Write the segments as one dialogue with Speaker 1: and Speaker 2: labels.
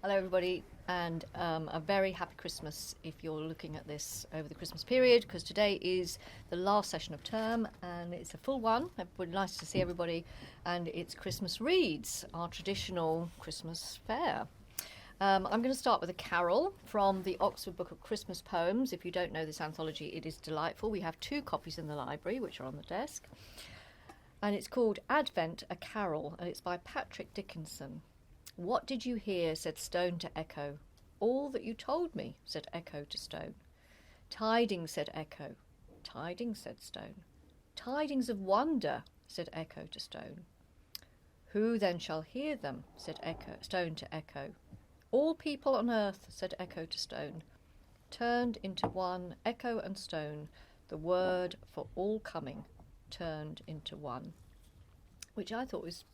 Speaker 1: Hello, everybody, and a very happy Christmas if you're looking at this over the Christmas period, because today is the last session of term and it's a full one. Everybody, nice to see everybody, and it's Christmas Reads, our traditional Christmas fair. I'm going to start with a carol from the Oxford Book of Christmas Poems. If you don't know this anthology, it is delightful. We have 2 copies in the library, which are on the desk. And it's called Advent, a Carol, and it's by Patrick Dickinson. What did you hear, said stone to echo. All that you told me, said echo to stone. Tidings, said echo. Tidings, said stone. Tidings of wonder, said echo to stone. Who then shall hear them, said echo, stone to echo. All people on earth, said echo to stone. Turned into one, echo and stone, the word for all coming, turned into one. Which I thought was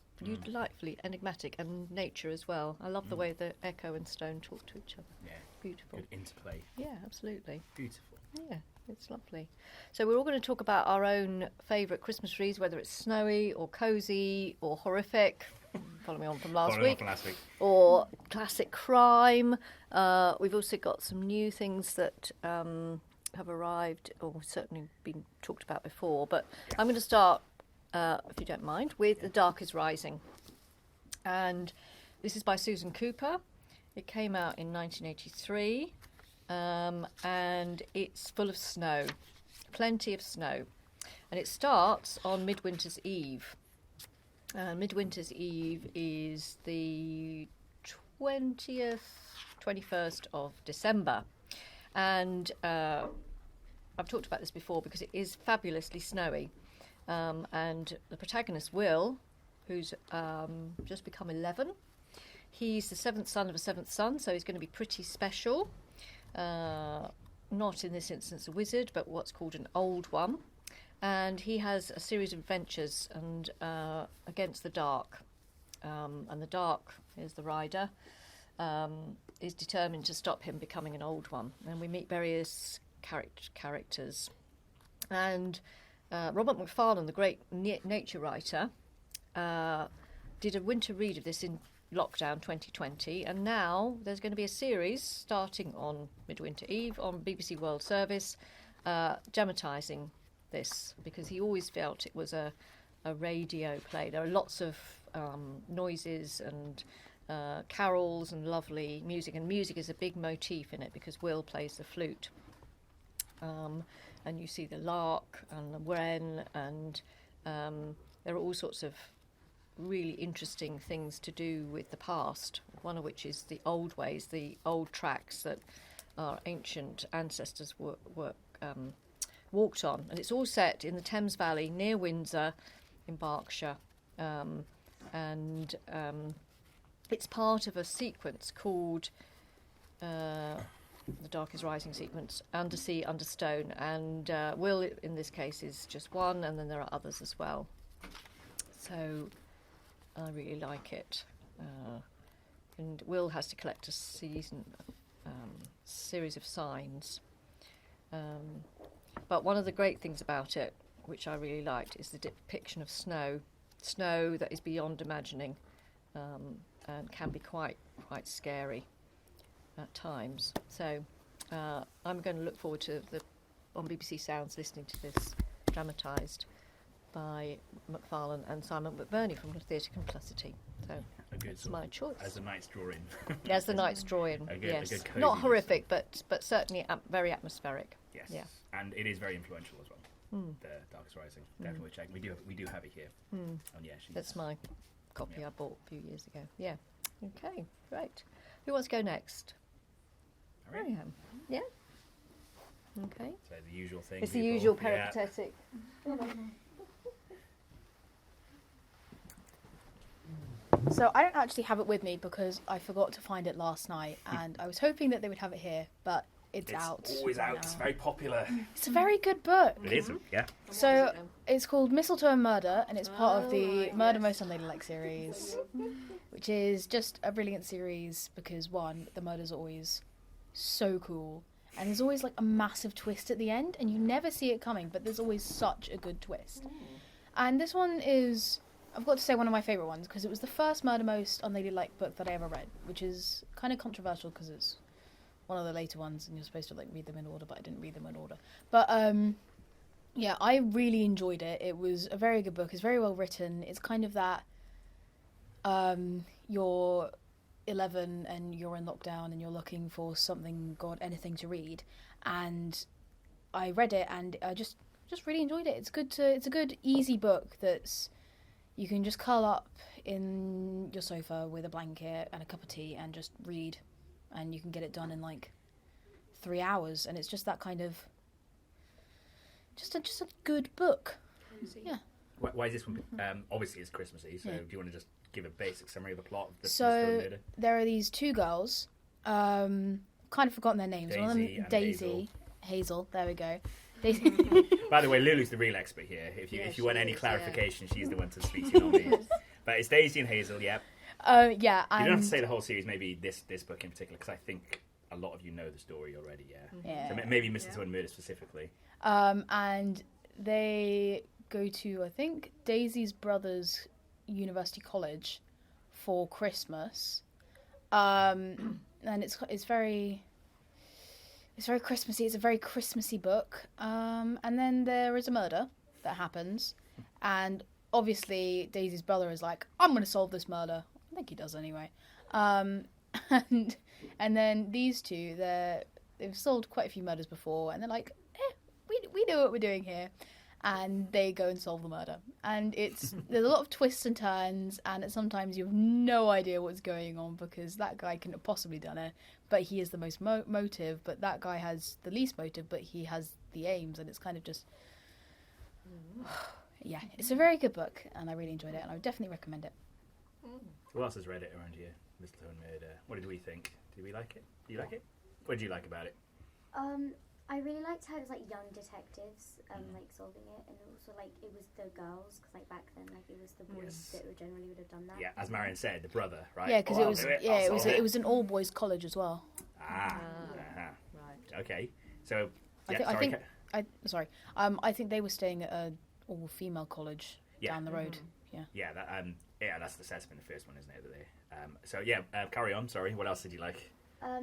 Speaker 1: delightfully enigmatic, and nature as well. I love the way the echo and stone talk to each other.
Speaker 2: Yeah,
Speaker 1: beautiful.
Speaker 2: Good interplay.
Speaker 1: Yeah, absolutely.
Speaker 2: Beautiful.
Speaker 1: Yeah, it's lovely. So we're all going to talk about our own favourite Christmas reads, whether it's snowy or cosy or horrific. Following on from last week. Or classic crime. We've also got some new things that have arrived, or certainly been talked about before. But yes. I'm going to start, if you don't mind, with The Dark is Rising. And this is by Susan Cooper. It came out in 1983, and it's full of snow, plenty of snow. And it starts on Midwinter's Eve. Midwinter's Eve is the 21st of December. And I've talked about this before because it is fabulously snowy. And the protagonist, Will, who's just become 11, he's the 7th son of a 7th son, so he's going to be pretty special. Not in this instance a wizard, but what's called an old one. And he has a series of adventures and against the dark. And the dark, is the rider, is determined to stop him becoming an old one. And we meet various characters. And Robert Macfarlane, the great nature writer, did a winter read of this in lockdown 2020. And now there's going to be a series starting on Midwinter Eve on BBC World Service, dramatising this, because he always felt it was a radio play. There are lots of noises and carols and lovely music, and music is a big motif in it because Will plays the flute. And you see the lark and the wren, and there are all sorts of really interesting things to do with the past, one of which is the old ways, the old tracks that our ancient ancestors walked on. And it's all set in the Thames Valley near Windsor in Berkshire, and it's part of a sequence called The Dark is Rising sequence, Under Sea, Under Stone, and Will in this case is just one, and then there are others as well. So I really like it, and Will has to collect a series of signs. But one of the great things about it, which I really liked, is the depiction of snow that is beyond imagining, and can be quite scary at times. So I'm going to look forward to on BBC Sounds listening to this dramatised by Macfarlane and Simon McBurney from the Theatre Complicity. So that's my choice.
Speaker 2: As the nights draw in.
Speaker 1: As the nights draw in, yes.
Speaker 2: Not
Speaker 1: horrific, but certainly very atmospheric.
Speaker 2: Yes.
Speaker 1: Yeah.
Speaker 2: And it is very influential as well. The Dark is Rising. Definitely check. We do have it here. And yeah,
Speaker 1: that's my copy I bought a few years ago. Yeah. Okay, great. Who wants to go next? Marianne. Yeah? Okay.
Speaker 2: So the usual thing.
Speaker 1: It's the usual peripatetic. Yeah.
Speaker 3: So I don't actually have it with me because I forgot to find it last night, and I was hoping that they would have it here, but it's out.
Speaker 2: It's always out. It's very popular.
Speaker 3: It's a very good book.
Speaker 2: It is, yeah.
Speaker 3: So it's called Mistletoe and Murder, and it's part of the Murder Most Unladylike series, which is just a brilliant series because, one, the murders are always so cool, and there's always like a massive twist at the end, and you never see it coming, but there's always such a good twist. And this one is, I've got to say, one of my favourite ones, because it was the first Murder Most Unladylike book that I ever read, which is kind of controversial because it's one of the later ones, and you're supposed to like read them in order, but I didn't read them in order. But yeah, I really enjoyed it. It was a very good book. It's very well written. It's kind of that you're 11 and you're in lockdown and you're looking for something, God, anything to read, and I read it and I just really enjoyed it. It's a good easy book that's you can just curl up in your sofa with a blanket and a cup of tea and just read, and you can get it done in like 3 hours, and it's just that kind of just a good book. Yeah.
Speaker 2: Why is this one? Obviously, it's Christmassy. So, do you want to just give a basic summary of the plot of the
Speaker 3: So there are these two girls. Kind of forgotten their names. One of them, Daisy, Hazel. There we go. Daisy.
Speaker 2: By the way, Lulu's the real expert here. If you want any clarification, she's the one to speak to, not me. But it's Daisy and Hazel. Yeah.
Speaker 3: Yeah.
Speaker 2: You don't have to say the whole series. Maybe this book in particular, because I think a lot of you know the story already. Yeah. So maybe Mistletoe and Murder specifically.
Speaker 3: And they go to, I think, Daisy's brother's university college for Christmas, and it's very Christmassy. It's a very Christmassy book, and then there is a murder that happens, and obviously Daisy's brother is like, I'm going to solve this murder. I think he does anyway, and then these two, they've solved quite a few murders before, and they're like, we know what we're doing here. And they go and solve the murder. And there's a lot of twists and turns, and sometimes you have no idea what's going on because that guy couldn't have possibly done it, but he has the most motive, but that guy has the least motive, but he has the aims, and it's kind of just... Yeah, it's a very good book, and I really enjoyed it, and I would definitely recommend it.
Speaker 2: Who else has read it around here? Mistletoe and Murder. What did we think? Did we like it? Do you like it? What did you like about it?
Speaker 4: I really liked how it was like young detectives, like solving it, and also like it was the girls, because like back then, like it was the boys that generally would have done that.
Speaker 2: Yeah, as Marion said, the brother, right?
Speaker 3: Yeah, because it was an all boys college as well.
Speaker 2: Right. Okay, so
Speaker 3: I think they were staying at an all female college down the road. Yeah.
Speaker 2: That's the assessment, the first one, isn't it? Carry on. Sorry, what else did you like?
Speaker 4: I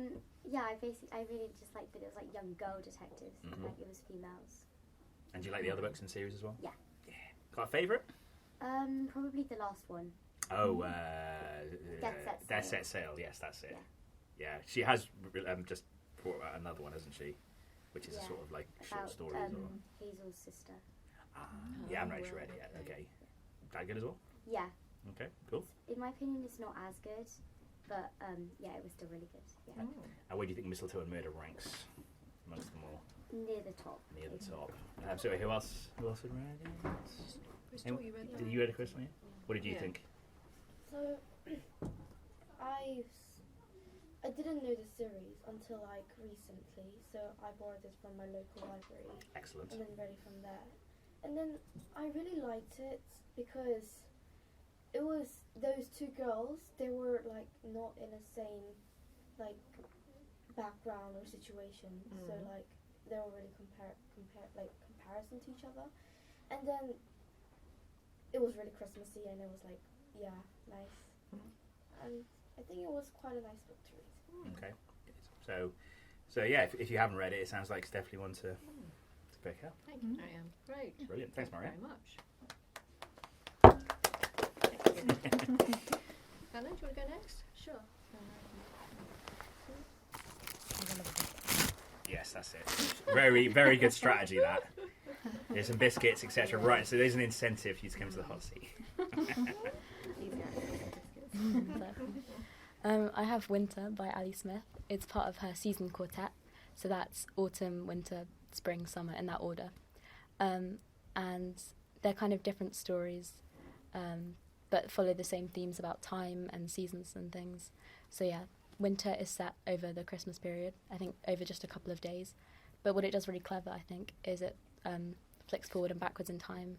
Speaker 4: really just liked that it was like young girl detectives, like it was females.
Speaker 2: And do you like the other books in the series as well?
Speaker 4: Yeah.
Speaker 2: Got a favourite?
Speaker 4: Probably the last one.
Speaker 2: Oh,
Speaker 4: Dead Set
Speaker 2: Sail. Yes, that's it. Yeah, she has just brought out another one, hasn't she? Which is a sort of like short stories or
Speaker 4: Hazel's sister.
Speaker 2: I haven't actually read it yet. Okay, that good as well?
Speaker 4: Yeah.
Speaker 2: Okay, cool.
Speaker 4: In my opinion, it's not as good. But, it was still really good. Yeah.
Speaker 2: And where do you think Mistletoe and Murder ranks amongst them all?
Speaker 4: Near the top.
Speaker 2: Near the top. So who else had read it?
Speaker 1: Crystal, you read that?
Speaker 2: Did you read it, Crystal? Yeah? What did you think?
Speaker 5: So, I didn't know the series until like recently, so I borrowed it from my local library.
Speaker 2: Excellent.
Speaker 5: And then read it from there. And then I really liked it because it was those two girls, they were like not in the same like background or situation, so like they were really comparison to each other, and then it was really Christmassy, and it was like nice, and I think it was quite a nice book to read.
Speaker 2: Okay, so yeah, if you haven't read it, it sounds like it's definitely one to pick up.
Speaker 1: Thank you, Marianne. Great.
Speaker 2: Brilliant. Thanks, Marianne.
Speaker 1: Very much. Hannah, do you want to go next?
Speaker 3: Sure.
Speaker 2: Yes, that's it. Very, very good strategy, that. There's some biscuits, etc. Right, so there's an incentive for you to come to the hot seat.
Speaker 6: I have Winter by Ali Smith. It's part of her season quartet, so that's autumn, winter, spring, summer, in that order. And they're kind of different stories, but follow the same themes about time and seasons and things. So yeah, winter is set over the Christmas period, I think over just a couple of days. But what it does really clever, I think, is it flicks forward and backwards in time,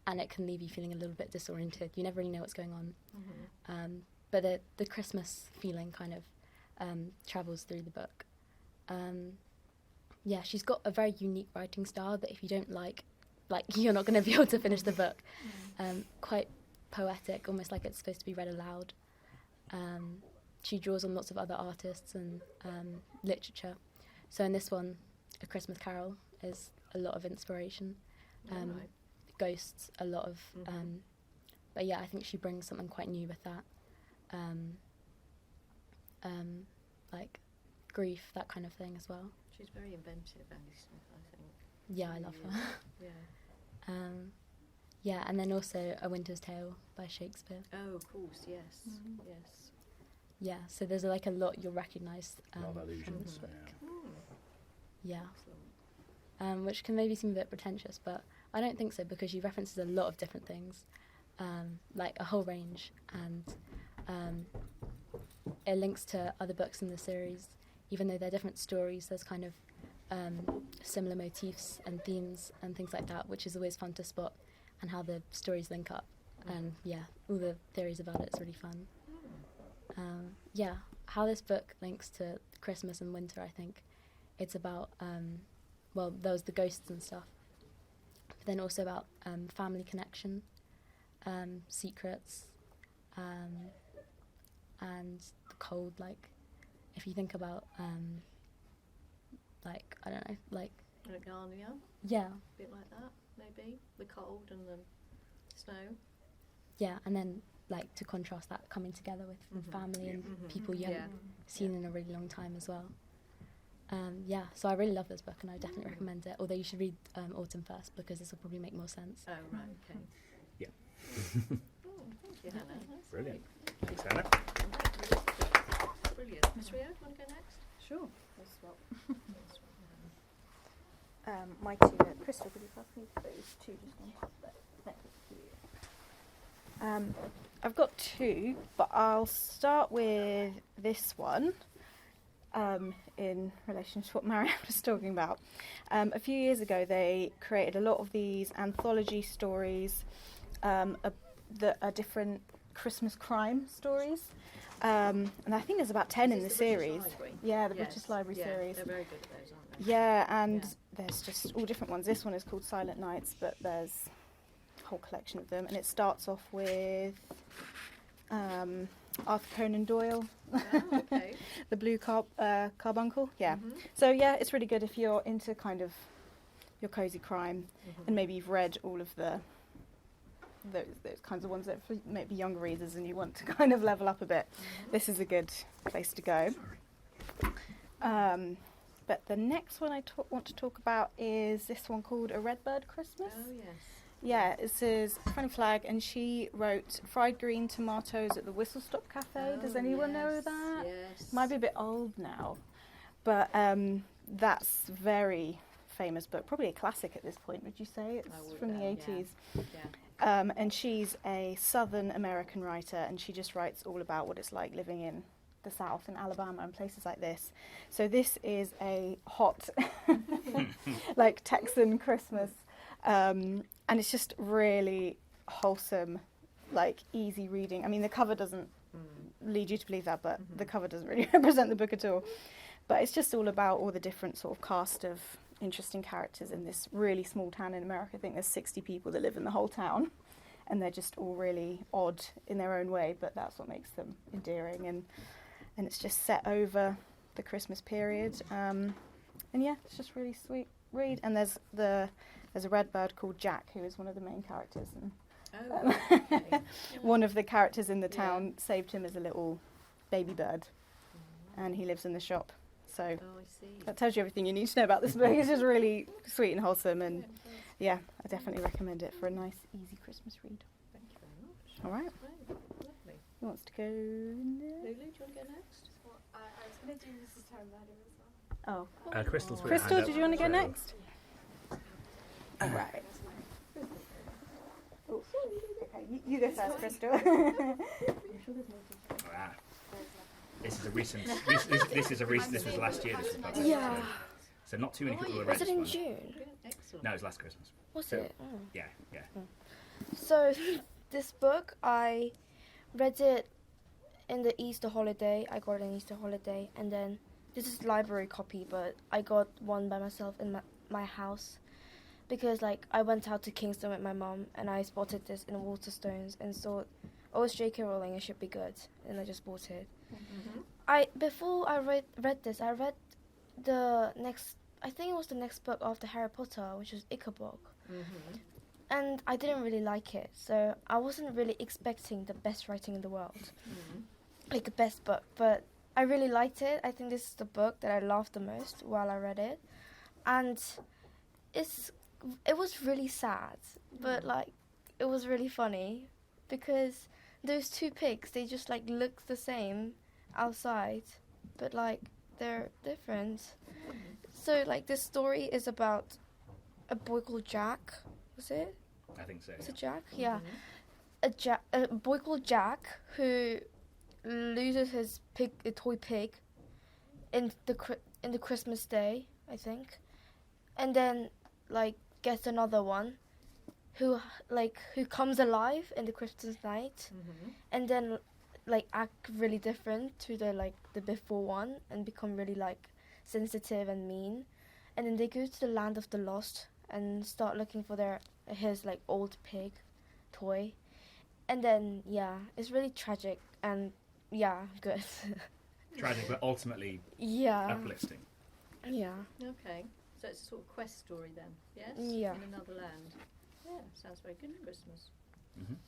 Speaker 6: and it can leave you feeling a little bit disoriented. You never really know what's going on. But the Christmas feeling kind of travels through the book. Yeah, she's got a very unique writing style that if you don't like you're not going to be able to finish the book. Quite poetic, almost like it's supposed to be read aloud. she draws on lots of other artists and literature. So in this one, A Christmas Carol is a lot of inspiration. Ghosts, a lot of... but yeah, I think she brings something quite new with that. Like grief, that kind of thing as well.
Speaker 1: She's very inventive, Annie Smith, I think.
Speaker 6: Yeah, I love her.
Speaker 1: Yeah.
Speaker 6: Yeah, and then also A Winter's Tale by Shakespeare.
Speaker 1: Oh, of course, yes. Yes.
Speaker 6: Yeah, so there's like a lot you'll recognise.
Speaker 2: A lot of allusions.
Speaker 6: from the book.
Speaker 2: Yeah.
Speaker 6: Yeah. Which can maybe seem a bit pretentious, but I don't think so, because she references a lot of different things, like a whole range, and it links to other books in the series. Even though they're different stories, there's kind of similar motifs and themes and things like that, which is always fun to spot, and how the stories link up. And yeah, all the theories about it's really fun. Yeah, how this book links to Christmas and winter, I think it's about, well, there was the ghosts and stuff, but then also about family connection, secrets, and the cold. Like, if you think about, like, I don't know, like...
Speaker 1: Like Narnia?
Speaker 6: Yeah.
Speaker 1: A bit like that, maybe? The cold and the snow?
Speaker 6: Yeah, and then, like, to contrast that coming together with family and people you haven't seen in a really long time as well. Yeah, so I really love this book, and I definitely recommend it, although you should read Autumn first, because this will probably make more sense.
Speaker 1: Oh, right, okay.
Speaker 2: Yeah.
Speaker 1: Thank you, Hannah. That's
Speaker 2: Brilliant.
Speaker 1: great.
Speaker 2: Thanks, Hannah.
Speaker 1: Brilliant. Miss Rio, do you want to go next?
Speaker 7: Sure. We'll swap. My two are Crystal, could you pass me those two just on top there? Thank you. I've got two, but I'll start with this one in relation to what Marianne was talking about. A few years ago, they created a lot of these anthology stories that are different Christmas crime stories. And I think there's about 10 in the series. Yeah, the British Library series.
Speaker 1: They're very good at those, aren't they?
Speaker 7: Yeah, and there's just all different ones. This one is called Silent Nights, but there's a whole collection of them. And it starts off with Arthur Conan Doyle,
Speaker 1: Okay.
Speaker 7: the Blue Carbuncle. Yeah. So yeah, it's really good if you're into kind of your cosy crime, and maybe you've read all of those kinds of ones that for maybe younger readers and you want to kind of level up a bit. This is a good place to go. But the next one I want to talk about is this one called A Redbird Christmas.
Speaker 1: Oh, yes.
Speaker 7: Yeah, this is Fanny Flagg, and she wrote Fried Green Tomatoes at the Whistle Stop Cafe. Does anyone know that?
Speaker 1: Yes.
Speaker 7: Might be a bit old now, but that's a very famous book, probably a classic at this point, would you say? It's from the 80s.
Speaker 1: Yeah.
Speaker 7: And she's a Southern American writer, and she just writes all about what it's like living in the South, in Alabama and places like this. So this is a hot, like Texan Christmas, and it's just really wholesome, like easy reading. I mean, the cover doesn't lead you to believe that, but the cover doesn't really represent the book at all. But it's just all about all the different sort of cast of interesting characters in this really small town in America. I think there's 60 people that live in the whole town, and they're just all really odd in their own way, but that's what makes them endearing. And it's just set over the Christmas period, and yeah, it's just really sweet read. And there's a red bird called Jack, who is one of the main characters, and one of the characters in the town saved him as a little baby bird, and he lives in the shop. So
Speaker 1: I see.
Speaker 7: That tells you everything you need to know about this book. It's just really sweet and wholesome, and yeah, I definitely recommend it for a nice, easy Christmas read.
Speaker 1: Thank you very much.
Speaker 7: All right.
Speaker 1: Great. Lovely.
Speaker 7: Who wants to go
Speaker 1: Lulu,
Speaker 7: next?
Speaker 1: do you want to go next?
Speaker 5: I was going to do Mrs. Murder as well.
Speaker 7: Oh,
Speaker 2: Crystal's
Speaker 7: Crystal, did you want to go next? All right. Oh, okay, you go first, Crystal.
Speaker 2: Ah. This was last year. This was published.
Speaker 5: Yeah.
Speaker 2: So not too many people have read
Speaker 5: Was it
Speaker 2: this
Speaker 5: in
Speaker 2: one.
Speaker 5: June?
Speaker 1: Excellent.
Speaker 2: No, it was last Christmas.
Speaker 5: Was
Speaker 2: So-
Speaker 5: it? Oh.
Speaker 2: Yeah.
Speaker 5: So this book, I read it in the Easter holiday. I got it in Easter holiday, and then this is library copy, but I got one by myself in my house because like I went out to Kingston with my mum, and I spotted this in Waterstones and thought, oh, it's J.K. Rowling, it should be good, and I just bought it.
Speaker 1: Mm-hmm.
Speaker 5: Before I read this, I read the next. I think it was the next book after Harry Potter, which was Ichabod.
Speaker 1: Mm-hmm.
Speaker 5: And I didn't really like it, so I wasn't really expecting the best writing in the world, like the best book. But I really liked it. I think this is the book that I laughed the most while I read it, and it was really sad, but like it was really funny because those two pigs, they just like look the same outside, but like they're different. So like this story is about a boy called Jack. Was it?
Speaker 2: I think so.
Speaker 5: Was it Jack? Yeah. A boy called Jack who loses his a toy pig, in the Christmas day, I think, and then like gets another one, who comes alive in the Christmas night, and then like act really different to the before one and become really like sensitive and mean, and then they go to the land of the lost and start looking for his like old pig toy, and then it's really tragic and good.
Speaker 2: Tragic, but ultimately uplifting.
Speaker 5: Yeah.
Speaker 1: Okay, so it's a sort of quest story then, yes?
Speaker 5: Yeah.
Speaker 1: In another land. Yeah, sounds very good for Christmas.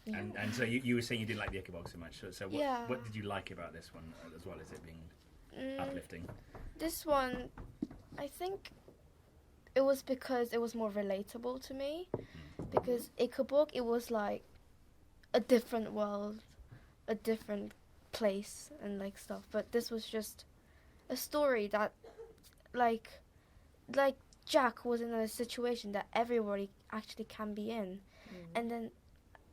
Speaker 2: Yeah. And so you were saying you didn't like the Ichabod so much. So what did you like about this one as well as it being uplifting?
Speaker 5: This one, I think it was because it was more relatable to me. Because Ichabod, it was like a different world, a different place and like stuff. But this was just a story that like Jack was in a situation that everybody actually can be in. And then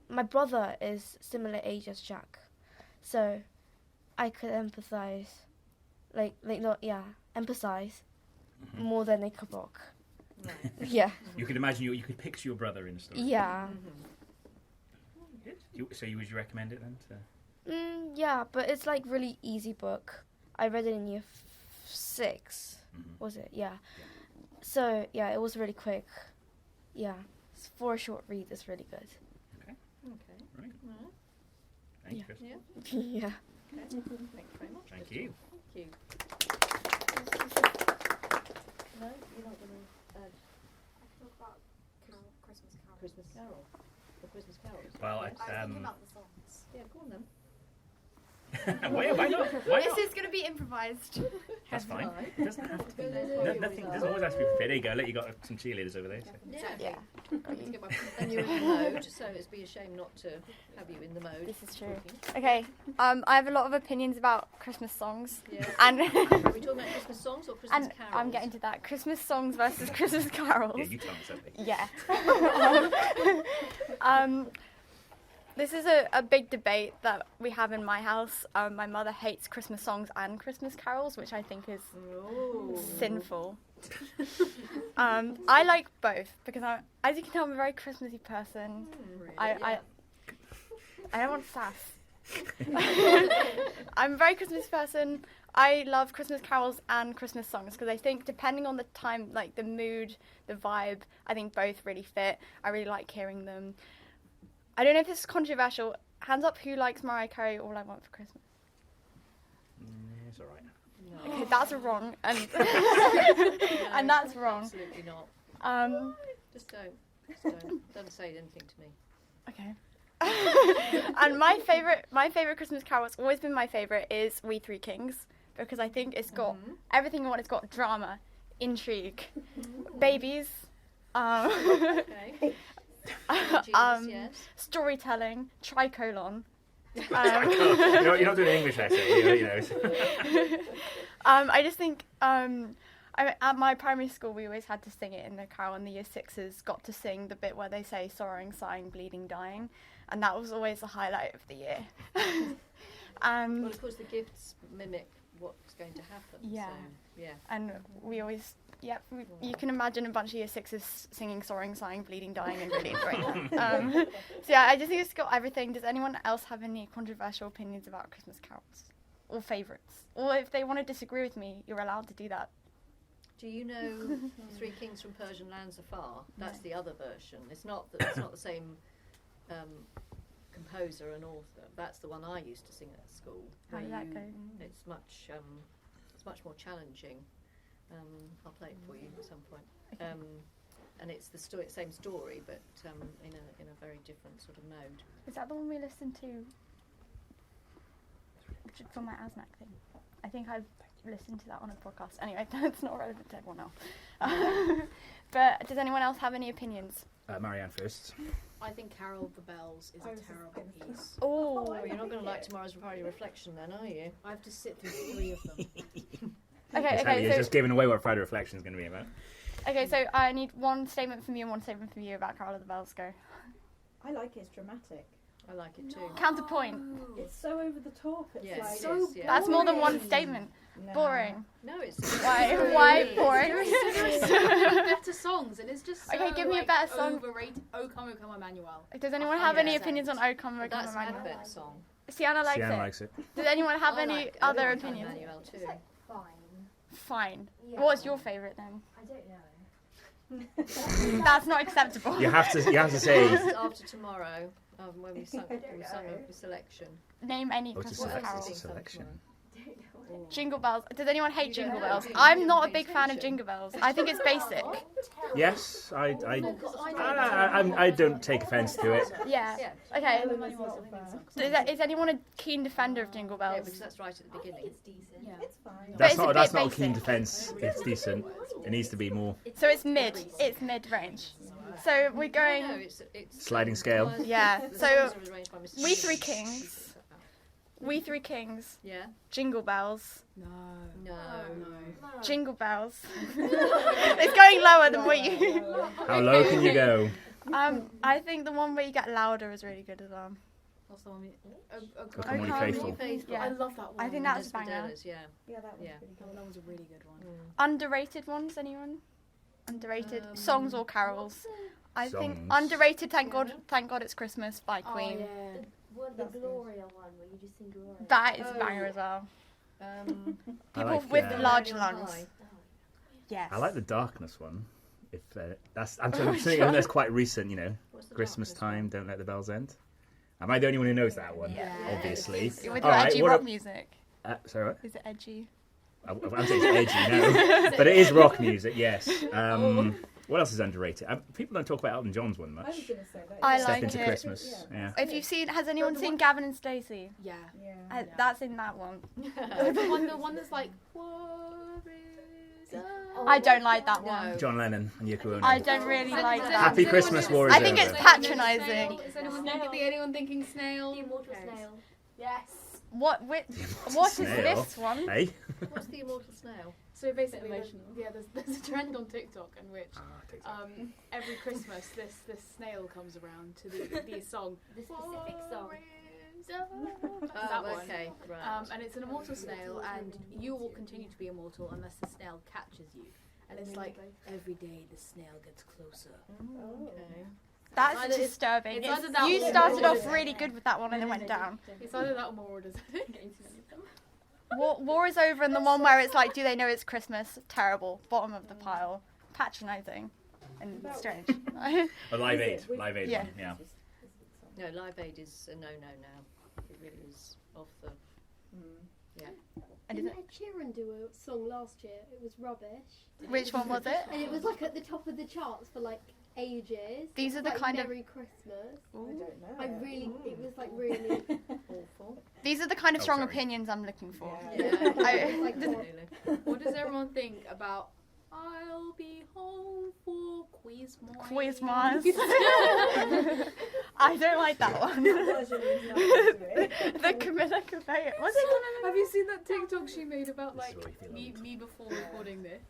Speaker 5: my brother is similar age as Jack, so I could empathize, empathize more than Ichabod.
Speaker 1: Right.
Speaker 5: Yeah.
Speaker 2: You could imagine you could picture your brother in the story.
Speaker 5: Yeah.
Speaker 2: Good. So would you recommend it then?
Speaker 5: Yeah, but it's like really easy book. I read it in year 6. Was it? Yeah. So it was really quick. Yeah, for a short read, it's really good.
Speaker 2: Okay.
Speaker 1: Right.
Speaker 2: Thank you, Chris.
Speaker 1: Yeah.
Speaker 5: Yeah.
Speaker 1: Okay. Thank you very much.
Speaker 2: Thank you.
Speaker 1: Thank you. No, you're not going to
Speaker 4: Talk about Christmas carols.
Speaker 1: Christmas Carol. The Christmas carols.
Speaker 2: Well,
Speaker 1: Yes.
Speaker 4: I was thinking about the songs.
Speaker 1: Yeah, go on then.
Speaker 2: Why not? Why not?
Speaker 7: This is going to be improvised.
Speaker 2: That's fine.
Speaker 1: Right.
Speaker 2: It doesn't have to be.
Speaker 1: No,
Speaker 2: Nothing doesn't always have to be prepared. There you go. Look, you got some cheerleaders over there. So.
Speaker 1: Yeah. And you're in the mode, so it'd be a shame not to have you in the mode.
Speaker 7: This is true.
Speaker 1: talking.
Speaker 7: Okay, I have a lot of opinions about Christmas songs.
Speaker 1: Yeah.
Speaker 7: And
Speaker 1: Are we talking about Christmas songs or Christmas
Speaker 7: and
Speaker 1: carols?
Speaker 7: I'm getting to that. Christmas songs versus Christmas carols.
Speaker 2: Yeah, you tell me something.
Speaker 7: Yeah. This is a big debate that we have in my house. My mother hates Christmas songs and Christmas carols, which I think is sinful. I like both because, as you can tell, I'm a very Christmassy person.
Speaker 1: Really?
Speaker 7: I don't want sass. I'm a very Christmas person. I love Christmas carols and Christmas songs because I think depending on the time, like the mood, the vibe, I think both really fit. I really like hearing them. I don't know if this is controversial. Hands up who likes Mariah Carey, All I Want for Christmas.
Speaker 2: It's all right.
Speaker 1: No.
Speaker 7: Okay, that's wrong. And,
Speaker 1: No,
Speaker 7: and that's wrong.
Speaker 1: Absolutely not. Just don't. Just don't. Don't say anything to me.
Speaker 7: Okay. And my favorite Christmas carol, what's always been my favorite, is We Three Kings, because I think it's got everything you want. It's got drama, intrigue, babies,
Speaker 1: Okay. Yes.
Speaker 7: storytelling, tricolon.
Speaker 2: You're not doing an English essay, you know.
Speaker 7: I just think at my primary school we always had to sing it in the carol, and the year 6s got to sing the bit where they say sorrowing, sighing, bleeding, dying, and that was always the highlight of the year.
Speaker 1: Well, of course, the gifts mimic what's going to happen.
Speaker 7: Yeah.
Speaker 1: So, yeah.
Speaker 7: And we always, you can imagine a bunch of year 6s singing sorrowing, sighing, bleeding, dying, and really enjoying that. So yeah, I just think it's got everything. Does anyone else have any controversial opinions about Christmas carols? Or favourites? Or if they want to disagree with me, you're allowed to do that.
Speaker 1: Do you know Three Kings from Persian Lands Afar? That's the other version. It's not the same composer and author. That's the one I used to sing at school.
Speaker 3: How did that go?
Speaker 1: It's much more challenging. I'll play it for you at some point. And it's the same story, but in a very different sort of mode.
Speaker 3: Is that the one we listened to for my ASNAC thing? I think I've listened to that on a podcast. Anyway, that's not relevant to everyone else. But does anyone else have any opinions?
Speaker 2: Marianne first.
Speaker 8: I think Carol of the Bells is a terrible piece.
Speaker 3: Oh,
Speaker 1: You're not going to like tomorrow's Friday Reflection then, are you?
Speaker 8: I have to sit through 3 of them.
Speaker 3: okay.
Speaker 2: You're
Speaker 3: So
Speaker 2: just giving away what Friday Reflection is going to be about.
Speaker 3: okay, so I need one statement from you and one statement from you about Carol of the Bells. Go.
Speaker 9: I like it. It's dramatic.
Speaker 1: I like it too.
Speaker 3: Counterpoint.
Speaker 9: It's so over the top. It's
Speaker 1: Yes,
Speaker 9: like
Speaker 1: it
Speaker 8: so
Speaker 1: is, yeah.
Speaker 3: That's more than one
Speaker 9: boring.
Speaker 3: statement.
Speaker 9: No.
Speaker 3: Boring.
Speaker 1: No, it's
Speaker 3: Why boring?
Speaker 8: Better songs, and it's just so,
Speaker 3: Okay, give me a better song.
Speaker 8: Overrated. O Come, Emmanuel.
Speaker 3: Does anyone
Speaker 8: Oh,
Speaker 3: have any
Speaker 8: yeah.
Speaker 3: opinions on O Come, O Come,
Speaker 1: That's an
Speaker 3: Emmanuel?
Speaker 1: advert song.
Speaker 3: Sienna likes
Speaker 2: Sienna
Speaker 3: it.
Speaker 2: likes it.
Speaker 3: Does anyone have
Speaker 1: I
Speaker 3: any
Speaker 1: like
Speaker 3: other
Speaker 1: O Come,
Speaker 3: opinions?
Speaker 1: Emmanuel too.
Speaker 4: It's like fine.
Speaker 3: Fine.
Speaker 4: Yeah.
Speaker 3: What's your favourite then?
Speaker 4: I don't know.
Speaker 3: That's not acceptable.
Speaker 2: You have to say.
Speaker 1: After tomorrow, when we sung a selection.
Speaker 3: Name any
Speaker 2: What's
Speaker 3: Christmas
Speaker 2: the
Speaker 3: carol.
Speaker 2: selection?
Speaker 3: Jingle bells. Does anyone hate
Speaker 1: You don't
Speaker 3: Jingle
Speaker 1: know.
Speaker 3: Bells?
Speaker 1: You
Speaker 3: I'm
Speaker 1: didn't
Speaker 3: not a
Speaker 1: pay
Speaker 3: big fan of
Speaker 1: attention.
Speaker 3: Jingle Bells. I think it's basic.
Speaker 2: Yes, I don't take offence to it.
Speaker 3: Yeah.
Speaker 1: Yeah.
Speaker 3: Okay.
Speaker 8: Emmanuel's a winning song.
Speaker 3: Is anyone a keen defender of Jingle
Speaker 1: Yeah,
Speaker 3: Bells?
Speaker 1: because that's right at the beginning.
Speaker 4: It's decent.
Speaker 8: Yeah.
Speaker 9: It's fine.
Speaker 3: But it's a
Speaker 2: That's
Speaker 3: bit
Speaker 2: not a
Speaker 3: basic.
Speaker 2: keen defence. It's decent. It needs to be more
Speaker 3: So it's mid. It's mid-range. So we're going.
Speaker 1: No, it's
Speaker 2: sliding scale.
Speaker 3: Yeah,
Speaker 1: The
Speaker 3: so
Speaker 1: songs are arranged by Mr.
Speaker 3: We
Speaker 1: Smith.
Speaker 3: Three Kings. We Three Kings.
Speaker 1: Yeah.
Speaker 3: Jingle Bells.
Speaker 8: No.
Speaker 1: No.
Speaker 3: Jingle Bells. It's going lower than what you.
Speaker 2: How low can you go?
Speaker 3: I think the one where you get louder is really good as well.
Speaker 8: What's the one?
Speaker 2: O Come, All Ye Faithful.
Speaker 3: Yeah.
Speaker 8: I love that one.
Speaker 3: I think that's a banger.
Speaker 1: Desperedella's, yeah.
Speaker 9: Yeah, that was
Speaker 1: Yeah.
Speaker 9: pretty
Speaker 8: Oh,
Speaker 9: good.
Speaker 8: that was a really good one.
Speaker 3: Underrated ones, anyone? Underrated songs or carols? I think
Speaker 2: Songs.
Speaker 3: underrated. Thank God it's Christmas by
Speaker 8: Oh,
Speaker 3: Queen.
Speaker 8: yeah.
Speaker 4: What the Gloria one where you just sing Gloria?
Speaker 3: That is a
Speaker 1: Oh.
Speaker 3: banger as well.
Speaker 2: I
Speaker 3: People
Speaker 2: like,
Speaker 3: with
Speaker 2: uh,
Speaker 3: large
Speaker 1: Melody on
Speaker 3: lungs.
Speaker 1: High.
Speaker 3: Yes.
Speaker 2: I like the darkness one. If I'm thinking that's quite recent,
Speaker 1: What's the
Speaker 2: Christmas
Speaker 1: darkness
Speaker 2: time.
Speaker 1: one?
Speaker 2: Don't let the bells end. Am I the only one who knows that one?
Speaker 3: Yeah.
Speaker 2: Obviously.
Speaker 3: With
Speaker 2: All
Speaker 3: your
Speaker 2: right,
Speaker 3: edgy
Speaker 2: what
Speaker 3: rock
Speaker 2: a-
Speaker 3: music.
Speaker 2: Sorry, what?
Speaker 3: Is it edgy?
Speaker 2: I'm saying it's edgy, no. But it is rock music, yes. What else is underrated? People don't talk about Elton John's one
Speaker 9: I was
Speaker 2: much.
Speaker 9: going to say that.
Speaker 3: I
Speaker 2: Step
Speaker 3: like
Speaker 2: into
Speaker 3: it.
Speaker 2: Christmas. Yeah.
Speaker 3: If you've seen, has anyone
Speaker 8: the
Speaker 3: seen
Speaker 8: one-
Speaker 3: Gavin and Stacey?
Speaker 8: Yeah.
Speaker 9: Yeah.
Speaker 3: That's in that one.
Speaker 8: the one that's like, what is up?
Speaker 3: I don't like that one.
Speaker 1: No.
Speaker 2: John Lennon and Yoko Ono.
Speaker 3: I don't really like that.
Speaker 2: Happy Christmas, war is
Speaker 3: I think
Speaker 2: over.
Speaker 3: it's patronising.
Speaker 8: Is anyone thinking snail?
Speaker 4: The Immortal Snail.
Speaker 8: Yes.
Speaker 3: What is
Speaker 2: Snail.
Speaker 3: this one?
Speaker 2: Hey?
Speaker 1: What's the immortal snail?
Speaker 8: So basically,
Speaker 6: emotional.
Speaker 8: there's a trend on TikTok in which
Speaker 2: TikTok.
Speaker 8: every Christmas this snail comes around to the song.
Speaker 4: The specific song.
Speaker 8: That
Speaker 1: Oh,
Speaker 8: one.
Speaker 1: okay, right.
Speaker 8: And it's an immortal snail, and you will continue to be immortal unless the snail catches you. And it's like every day the snail gets closer.
Speaker 1: Okay.
Speaker 3: That's
Speaker 8: Either it's-
Speaker 3: disturbing.
Speaker 8: it's either that
Speaker 3: You
Speaker 8: or
Speaker 3: started
Speaker 8: more
Speaker 3: off
Speaker 8: does-
Speaker 3: really good with that one and then went down.
Speaker 8: It's either that or more orders.
Speaker 3: War is over, and the one where it's like, do they know it's Christmas? Terrible. Bottom of the pile. Patronising. And strange.
Speaker 2: A Live Aid. Live Aid
Speaker 3: Yeah.
Speaker 2: one, yeah.
Speaker 1: No, Live Aid is a no-no now. It really is off the...
Speaker 3: And is
Speaker 10: Didn't
Speaker 3: it,
Speaker 10: Ed Sheeran do a song last year? It was rubbish.
Speaker 3: which one was it?
Speaker 10: And it was like at the top of the charts for like ages.
Speaker 3: These are the
Speaker 10: like
Speaker 3: kind of-
Speaker 10: Merry Christmas.
Speaker 9: I don't know.
Speaker 10: I really, it was like really.
Speaker 1: Awful.
Speaker 3: These are the kind of
Speaker 2: Oh,
Speaker 3: strong
Speaker 2: sorry.
Speaker 3: opinions I'm looking for.
Speaker 1: Yeah.
Speaker 3: I-
Speaker 8: What does everyone think about I'll be home for Quizmas?
Speaker 3: Quizmas. I don't like that one. The Camilla Cabello. Was it Camilla?
Speaker 8: Have you seen that TikTok she made about
Speaker 2: This is
Speaker 8: like
Speaker 2: what we feel
Speaker 8: me before recording this?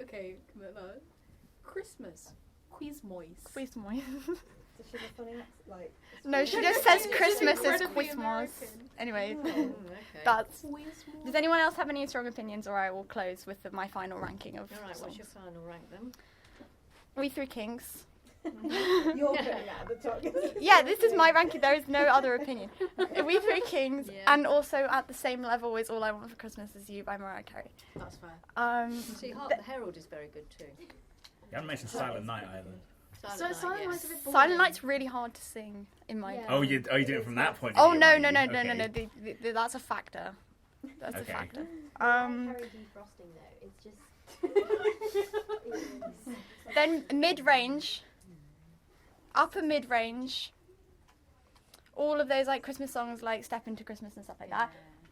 Speaker 8: Okay, Camilla. Christmas. Quizmois.
Speaker 3: Quizmas.
Speaker 9: Does she have a funny accent? Like,
Speaker 3: No, she just says
Speaker 8: She's
Speaker 3: Christmas as
Speaker 8: incredibly
Speaker 3: Quizmas.
Speaker 8: American.
Speaker 3: Anyway,
Speaker 1: Okay.
Speaker 3: that's.
Speaker 8: Quizmois.
Speaker 3: Does anyone else have any strong opinions, or I will close with my final ranking of
Speaker 1: All right,
Speaker 3: songs.
Speaker 1: what's your final rank then?
Speaker 3: We Three Kings.
Speaker 9: you're putting that at the top.
Speaker 3: Yeah, this is my ranking. There is no other opinion. We Three Kings,
Speaker 1: Yeah.
Speaker 3: and also at the same level is All I Want for Christmas Is You by Mariah Carey.
Speaker 8: That's fair.
Speaker 1: See, Hark the Herald is very good too.
Speaker 2: You haven't mentioned Silent Night either.
Speaker 8: Silent Night's a bit boring.
Speaker 7: Silent Night's really hard to sing in my.
Speaker 10: Yeah.
Speaker 2: Oh, you did it from that point.
Speaker 7: Oh
Speaker 2: of view,
Speaker 7: no
Speaker 2: aren't
Speaker 7: no
Speaker 2: you?
Speaker 7: no no
Speaker 2: Okay.
Speaker 7: no no! That's a factor. That's a
Speaker 2: Okay.
Speaker 7: factor.
Speaker 10: Harry defrosting though, it's just.
Speaker 7: Then mid-range, upper mid-range. All of those like Christmas songs, like "Step Into Christmas" and stuff like that.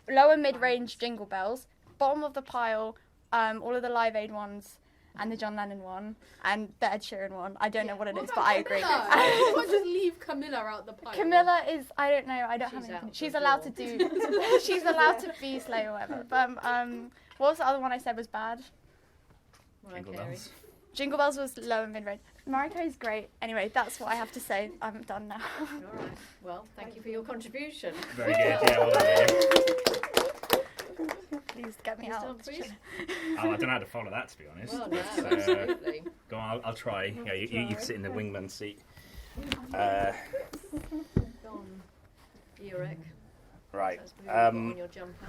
Speaker 7: Lower mid-range, Jingle Bells. Bottom of the pile, all of the Live Aid ones, and the John Lennon one, and the Ed Sheeran one. I don't know what it is, but I agree.
Speaker 8: Why not just leave Camilla out the pile?
Speaker 7: Camilla is, I don't know, I don't
Speaker 1: She's
Speaker 7: have
Speaker 1: out
Speaker 7: anything.
Speaker 1: the
Speaker 7: She's allowed to do, she's allowed to be slow or whatever. But what was the other one I said was bad?
Speaker 2: Jingle
Speaker 1: Carey.
Speaker 2: bells.
Speaker 7: Jingle Bells was low and mid-range. Mariah Carey's great. Anyway, that's what I have to say. I'm done now.
Speaker 1: All right. Well, thank you for your contribution.
Speaker 2: Very good. Yeah, well done.
Speaker 7: Please get me
Speaker 1: Mr.
Speaker 7: out.
Speaker 1: Humphries?
Speaker 2: I don't know how to follow that, to be honest.
Speaker 1: Well, no,
Speaker 2: But,
Speaker 1: absolutely.
Speaker 2: go on, I'll try. Yeah, you sit in the wingman seat.
Speaker 1: Go on, Eurek.
Speaker 2: Right.
Speaker 1: That's what you've got on your jumper.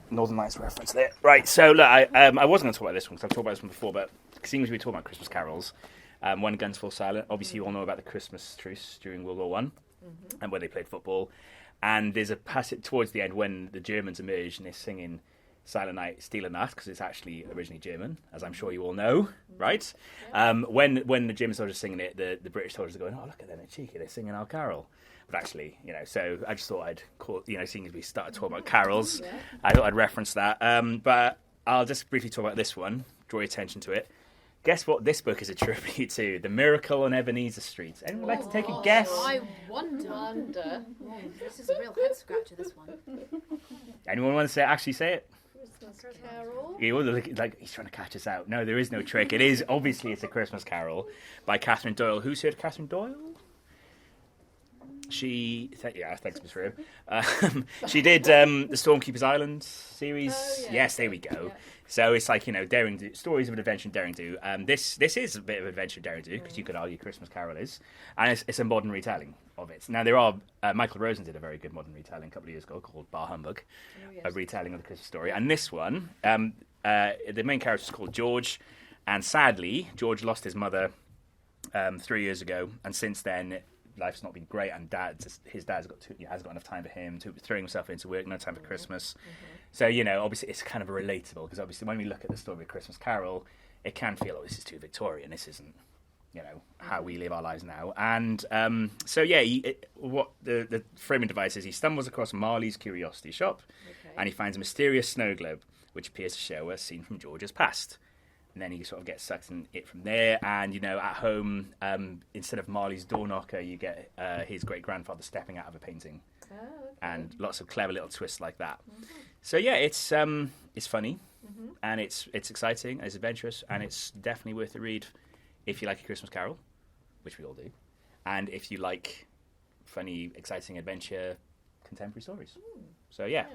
Speaker 2: Northern Lights reference there. Right, so look, I wasn't going to talk about this one because I've talked about this one before, but seeing as we talk about Christmas carols, when guns fall silent, obviously you all know about the Christmas truce during World War One, and where they played football. And there's a passage towards the end when the Germans emerge and they're singing Silent Night, Stille Nacht, because it's actually originally German, as I'm sure you all know, right? When the German soldiers are singing it, the British soldiers are going, oh, look at them, they're cheeky, they're singing our carol. But actually, so I just thought I'd call, seeing as we started talking about carols, I thought I'd reference that. But I'll just briefly talk about this one, draw your attention to it. Guess what this book is a tribute to? The Miracle on Ebenezer Street. Anyone like to take a guess?
Speaker 8: I wonder. Oh, this is a real head scratcher, this one.
Speaker 2: Anyone want to actually say it?
Speaker 1: Christmas Carol.
Speaker 2: Yeah, well, like he's trying to catch us out. No, there is no trick. It is, obviously, it's A Christmas Carol by Catherine Doyle. Who's heard of Catherine Doyle? Thanks, Miss Rue. She did the Stormkeeper's Island series.
Speaker 1: Oh, yeah.
Speaker 2: Yes, there we go.
Speaker 1: Yeah.
Speaker 2: So it's like, daring do, stories of an adventure and daring do. This is a bit of adventure and daring do, because you could argue Christmas Carol is. And it's a modern retelling of it. Now, there are, Michael Rosen did a very good modern retelling a couple of years ago called Bar Humbug, a retelling of the Christmas story. And this one, the main character is called George, and sadly, George lost his mother 3 years ago, and since then, life's not been great, and his dad's hasn't got enough time for him, throwing himself into work, no time for Christmas. So, obviously it's kind of relatable, because obviously when we look at the story of Christmas Carol, it can feel, this is too Victorian, this isn't, how we live our lives now. And what the framing device is, he stumbles across Marley's curiosity shop, and he finds a mysterious snow globe, which appears to show a scene from George's past. And then he sort of gets sucked in it from there. And, at home, instead of Marley's door knocker, you get his great-grandfather stepping out of a painting.
Speaker 1: Oh, okay.
Speaker 2: And lots of clever little twists like that. So, yeah, it's funny, and it's exciting, it's adventurous, and it's definitely worth a read if you like A Christmas Carol, which we all do, and if you like funny, exciting adventure, contemporary stories. So, yeah,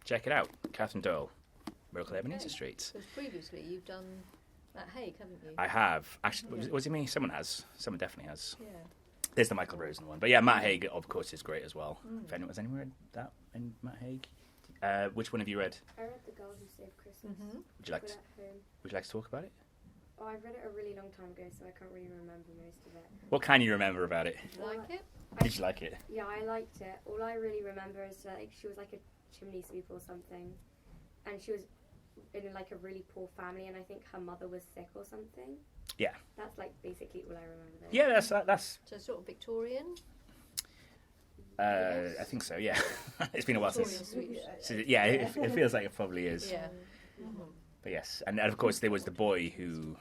Speaker 2: check it out. Catherine Doyle, Miracle Ebenezer Street.
Speaker 1: Because previously you've done Matt Haig, haven't you?
Speaker 2: I have. Actually, was it me? Someone has. Someone definitely has.
Speaker 1: Yeah.
Speaker 2: There's the Michael Rosen one. But yeah, Matt Haig, of course, is great as well. If anyone, has anyone read that in Matt Haig? Which one have you read?
Speaker 5: I read The Girl Who Saved Christmas.
Speaker 2: Would you like to,
Speaker 5: At home.
Speaker 2: would you like to talk about it?
Speaker 5: Oh, I read it a really long time ago, so I can't really remember most of it.
Speaker 2: What can you remember about it?
Speaker 1: Did you like it?
Speaker 2: Did you like it?
Speaker 5: Yeah, I liked it. All I really remember is she was like a chimney sweeper or something, and she was in a really poor family, and I think her mother was sick or something.
Speaker 2: Yeah.
Speaker 5: That's basically all I remember. Though.
Speaker 2: Yeah, that's.
Speaker 1: So sort of Victorian.
Speaker 2: I think so. Yeah, it's been a while
Speaker 1: Victorian
Speaker 2: since.
Speaker 1: sweet.
Speaker 2: So, yeah, it feels like it probably is.
Speaker 1: Yeah.
Speaker 2: But yes, and of course there was the boy who.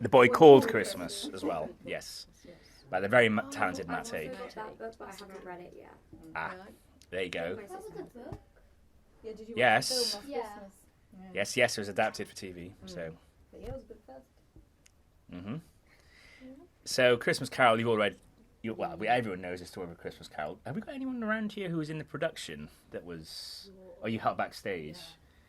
Speaker 2: The boy called Christmas as well. Yes, by the very talented Matt Haig.
Speaker 5: I've got that book, but I haven't read it yet.
Speaker 2: Ah, there you go.
Speaker 5: My sister has it.
Speaker 9: Yeah, did you
Speaker 2: Yes.
Speaker 9: watch the film
Speaker 10: Yeah.
Speaker 9: last Christmas?
Speaker 2: Yes, it was adapted for TV. So.
Speaker 9: But yeah, it was a good first.
Speaker 2: So Christmas Carol, you've all read. Everyone knows the story of A Christmas Carol. Have we got anyone around here who was in the production that was? Or you helped backstage?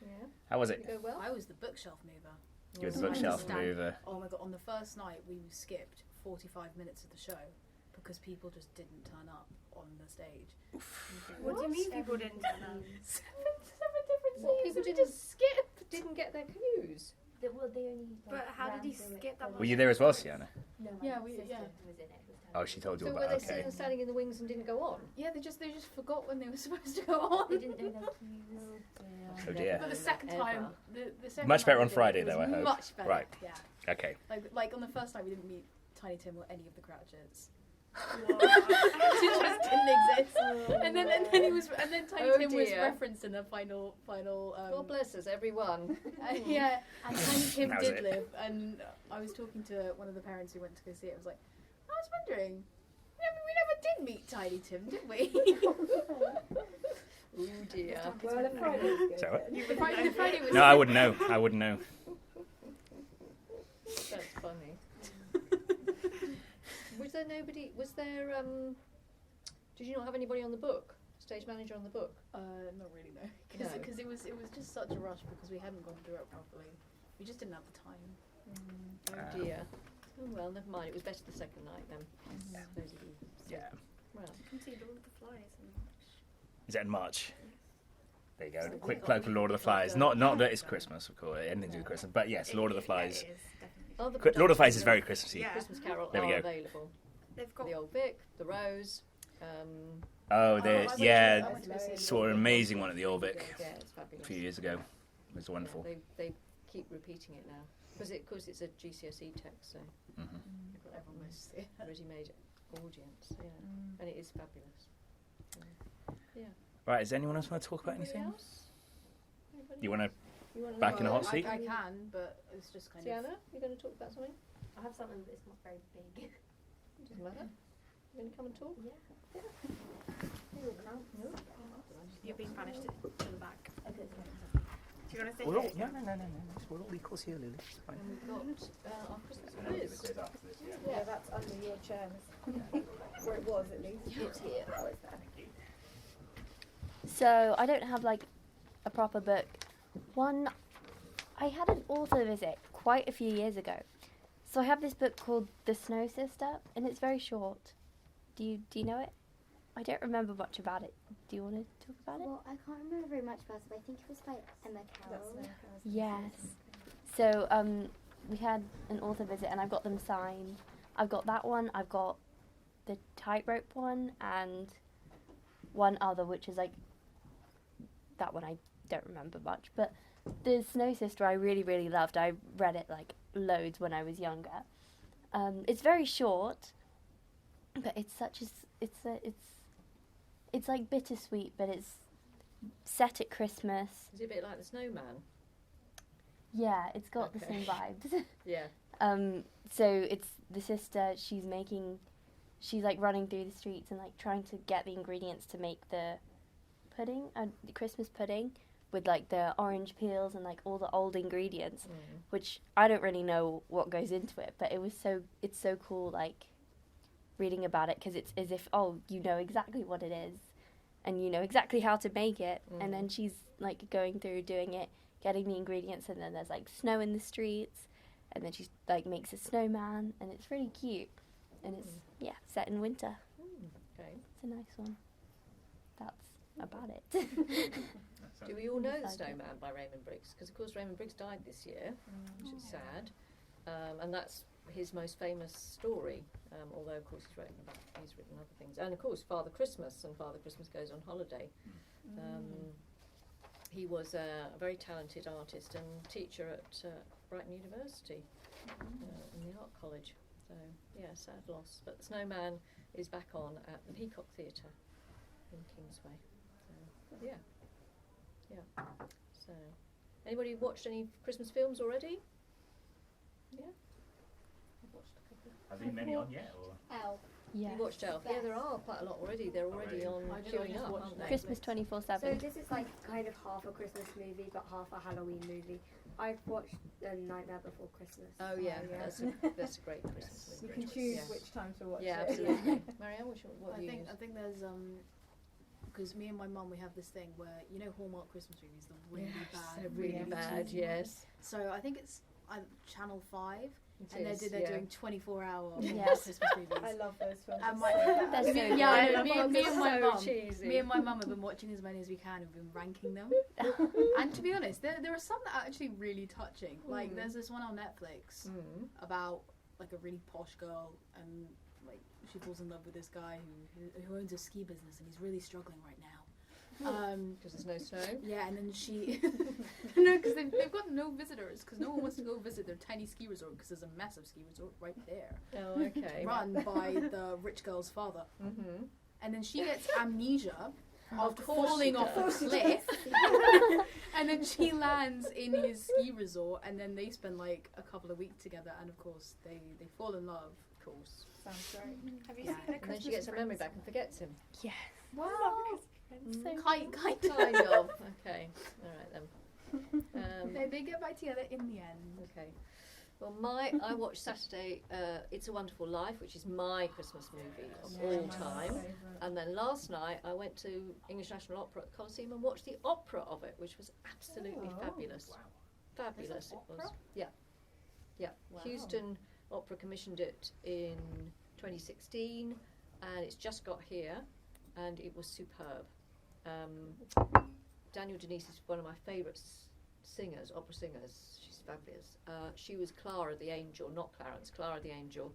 Speaker 1: Yeah.
Speaker 2: How was it?
Speaker 1: Go well.
Speaker 8: I was the bookshelf mover.
Speaker 2: You were the
Speaker 8: So I
Speaker 2: bookshelf
Speaker 8: understand-
Speaker 2: mover.
Speaker 8: Oh my god, on the first night we skipped 45 minutes of the show because people just didn't turn up on the stage.
Speaker 7: What do you mean people didn't turn up?
Speaker 8: Seven different
Speaker 1: What,
Speaker 8: scenes
Speaker 1: people
Speaker 8: that we
Speaker 1: didn't-
Speaker 8: just skipped.
Speaker 1: didn't get their canoes.
Speaker 4: They only.
Speaker 5: But how did he skip that?
Speaker 2: Were you there as well, Sienna?
Speaker 4: No,
Speaker 8: Yeah,
Speaker 4: my sister
Speaker 8: yeah.
Speaker 4: was in it. Was
Speaker 2: Oh, she told you
Speaker 1: So were
Speaker 2: about
Speaker 1: they
Speaker 2: it.
Speaker 1: sitting
Speaker 2: Okay.
Speaker 1: and standing in the wings and didn't go on?
Speaker 8: Yeah, they just forgot when they were supposed to go on.
Speaker 4: They didn't know that he was.
Speaker 2: Oh dear.
Speaker 8: But the second time, the second
Speaker 2: Much
Speaker 8: time
Speaker 2: better
Speaker 8: we
Speaker 2: on
Speaker 8: did it,
Speaker 2: Friday,
Speaker 8: it was
Speaker 2: though, I hope.
Speaker 8: Much better.
Speaker 2: Right.
Speaker 8: Yeah.
Speaker 2: Okay.
Speaker 8: Like on the first night we didn't meet Tiny Tim or any of the Crouchers. It just didn't exist. And then Tiny
Speaker 1: Oh
Speaker 8: Tim was
Speaker 1: dear.
Speaker 8: referenced in the final.
Speaker 1: God bless us, everyone.
Speaker 8: Yeah, and Tiny Tim
Speaker 2: That was
Speaker 8: did
Speaker 2: it.
Speaker 8: live, and I was talking to one of the parents who went to go see it. I was like, I was wondering, we never did meet Tiny Tim, did we?
Speaker 1: Oh dear.
Speaker 9: Well, if Friday's good.
Speaker 2: So,
Speaker 8: The Friday was
Speaker 2: no, I wouldn't know. I wouldn't know.
Speaker 1: That's funny. Was there nobody? Was there? Did you not have anybody on the book? Stage manager on the book?
Speaker 8: Not really, no,
Speaker 1: No.
Speaker 8: because it was just such a rush because we hadn't gone through it properly. We just didn't have the time.
Speaker 1: Oh dear. Oh well, never mind. It was better the second night then. Supposedly.
Speaker 2: Yeah.
Speaker 1: Well,
Speaker 5: You can see Lord of the Flies in March.
Speaker 2: Is that in March? There you go.
Speaker 1: So
Speaker 2: Quick
Speaker 1: we've
Speaker 2: plug
Speaker 1: got-
Speaker 2: for Lord of the Flies. Not that it's Christmas, of course. Anything to do with Christmas. But yes, Lord of the Flies.
Speaker 5: It is, definitely.
Speaker 1: other
Speaker 2: Lord of the Flies is
Speaker 1: productions
Speaker 2: very
Speaker 1: of
Speaker 2: Christmassy.
Speaker 5: Yeah.
Speaker 1: Christmas Carol
Speaker 2: There we
Speaker 1: are
Speaker 2: go.
Speaker 1: available.
Speaker 5: They've got
Speaker 1: The Old Vic, the Rose.
Speaker 2: Oh,
Speaker 8: I
Speaker 2: there.
Speaker 8: went
Speaker 2: Yeah.
Speaker 8: to- I went to go see it.
Speaker 2: Saw an amazing one at the Old Vic
Speaker 1: Yeah, it's
Speaker 2: a
Speaker 1: fabulous.
Speaker 2: few years ago. It was wonderful.
Speaker 1: Yeah, they keep repeating it now because it's a GCSE text, so
Speaker 2: Mhm.
Speaker 8: Everyone knows it.
Speaker 1: ready-made audience. Yeah, and it is fabulous.
Speaker 2: Right. Does anyone else want to talk about
Speaker 1: Anybody
Speaker 2: anything?
Speaker 1: else? Anybody
Speaker 2: You want to?
Speaker 1: else? You wanna
Speaker 2: back in a
Speaker 1: know?
Speaker 2: hot seat?
Speaker 8: I can, but it's just kind of.
Speaker 1: Sienna, you going to talk about something?
Speaker 4: I have something, but it's not very big.
Speaker 1: Doesn't matter. You going to come and talk?
Speaker 4: Yeah.
Speaker 1: No.
Speaker 5: You're being banished to the back.
Speaker 4: Okay.
Speaker 5: Do you want to say?
Speaker 2: We're all, no. We're all equals here, Lily. It's fine.
Speaker 1: And we've got our Christmas quiz.
Speaker 9: Yeah, that's under your chair. Where it was, at least.
Speaker 1: It's here.
Speaker 9: Oh, it's there.
Speaker 6: So I don't have like a proper book. I had an author visit quite a few years ago. So I have this book called The Snow Sister, and it's very short. Do you know it? I don't remember much about it. Do you want to talk about it?
Speaker 4: Well, I can't remember very much about it, but I think it was by Emma Carroll.
Speaker 6: Yes. So we had an author visit, and I've got them signed. I've got that one. I've got the tightrope one, and one other, which is like that one. I don't remember much, but the Snow Sister I really, really loved. I read it like loads when I was younger. It's very short, but it's such a it's like bittersweet, but it's set at Christmas.
Speaker 1: Is it a bit like the Snowman?
Speaker 6: Yeah, it's got the
Speaker 1: Okay.
Speaker 6: same vibes.
Speaker 1: Yeah.
Speaker 6: So it's the sister. She's like running through the streets and like trying to get the ingredients to make the pudding, the Christmas pudding, with like the orange peels and like all the old ingredients, which I don't really know what goes into it, but it's so cool, like reading about it, because it's as if you know exactly what it is, and you know exactly how to make it, and then she's like going through doing it, getting the ingredients, and then there's like snow in the streets, and then she like makes a snowman, and it's really cute, and it's set in winter.
Speaker 1: Okay.
Speaker 6: It's a nice one. That's about it.
Speaker 1: Do we all know The
Speaker 6: Like it.
Speaker 1: Snowman by Raymond Briggs? Because of course Raymond Briggs died this year, which is sad, and that's his most famous story. Although of course he's written other things, and of course Father Christmas and Father Christmas Goes on Holiday. He was a very talented artist and teacher at Brighton University in the art college. So yeah, sad loss. But The Snowman is back on at the Peacock Theatre in Kingsway. So yeah. So, anybody watched any Christmas films already? Yeah. I've watched a couple.
Speaker 2: Have been many on yet? Or?
Speaker 10: Elf.
Speaker 6: Yeah.
Speaker 1: You watched Elf? Yeah, there are quite a lot already. They're already on
Speaker 8: I just
Speaker 1: queuing up,
Speaker 8: watched
Speaker 1: aren't
Speaker 8: that.
Speaker 1: they?
Speaker 6: Christmas 24/7.
Speaker 4: So this is like kind of half a Christmas movie, but half a Halloween movie. I've watched The Nightmare Before Christmas.
Speaker 1: Oh yeah,
Speaker 9: yeah.
Speaker 1: that's a great Christmas
Speaker 9: You
Speaker 1: movie.
Speaker 9: can choose
Speaker 1: Yeah.
Speaker 9: which time to watch
Speaker 1: Yeah,
Speaker 9: it.
Speaker 1: absolutely. Marianne, what
Speaker 8: I
Speaker 1: do you
Speaker 8: think
Speaker 1: use?
Speaker 8: I think there's because me and my mum we have this thing where Hallmark Christmas movies, the really bad,
Speaker 1: They're really bad, yes.
Speaker 8: So I think it's Channel 5 And they're doing 24-hour
Speaker 6: Yes.
Speaker 8: Christmas movies.
Speaker 9: I love those films.
Speaker 8: And
Speaker 6: That's so good.
Speaker 8: yeah, I
Speaker 1: I
Speaker 8: know,
Speaker 1: love
Speaker 8: me
Speaker 1: them.
Speaker 8: and
Speaker 1: They're
Speaker 8: my
Speaker 1: so
Speaker 8: mum.
Speaker 1: cheesy.
Speaker 8: Me and my mum have been watching as many as we can. We've been ranking them. And to be honest, there are some that are actually really touching. Like there's this one on Netflix about like a really posh girl, and like she falls in love with this guy who owns a ski business, and he's really struggling right now.
Speaker 1: Because there's no snow.
Speaker 8: Yeah, and then she no, because they've got no visitors, because no one wants to go visit their tiny ski resort, because there's a massive ski resort right there,
Speaker 1: Oh, okay.
Speaker 8: run by the rich girl's father.
Speaker 1: Mm-hmm.
Speaker 8: And then she gets amnesia after
Speaker 1: course
Speaker 8: falling
Speaker 1: she
Speaker 8: off a
Speaker 1: does.
Speaker 8: cliff, and then she lands in his ski resort, and then they spend like a couple of weeks together, and of course they fall in love. Of course.
Speaker 9: Sounds great.
Speaker 5: Have you
Speaker 8: Yeah.
Speaker 5: seen
Speaker 1: And then she gets her memory back and forgets him.
Speaker 7: Yeah.
Speaker 8: Wow.
Speaker 1: Mm.
Speaker 8: Kind
Speaker 1: Kind of. Okay. All right then.
Speaker 8: They get back together in the end.
Speaker 1: Okay. Well, I watched Saturday It's a Wonderful Life, which is my Christmas movie of all time. And then last night I went to English National Opera at Coliseum and watched the opera of it, which was absolutely fabulous. Fabulous it was. Yeah. Yeah.
Speaker 8: Wow.
Speaker 1: Houston Opera commissioned it in 2016 and it's just got here and it was superb. Daniel Denise is one of my favourite singers, opera singers. She's fabulous. She was Clara the Angel, not Clarence, Clara the Angel.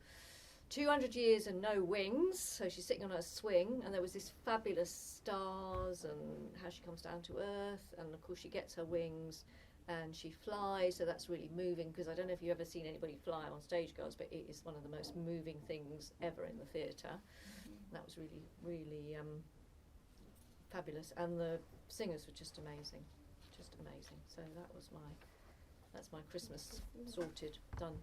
Speaker 1: 200 years and no wings, so she's sitting on her swing, and there was this fabulous stars and how she comes down to earth, and of course she gets her wings and she flies, so that's really moving, because I don't know if you've ever seen anybody fly on stage, girls, but it is one of the most moving things ever in the theatre. That was really, really fabulous, and the singers were just amazing. So that's my Christmas sorted, done.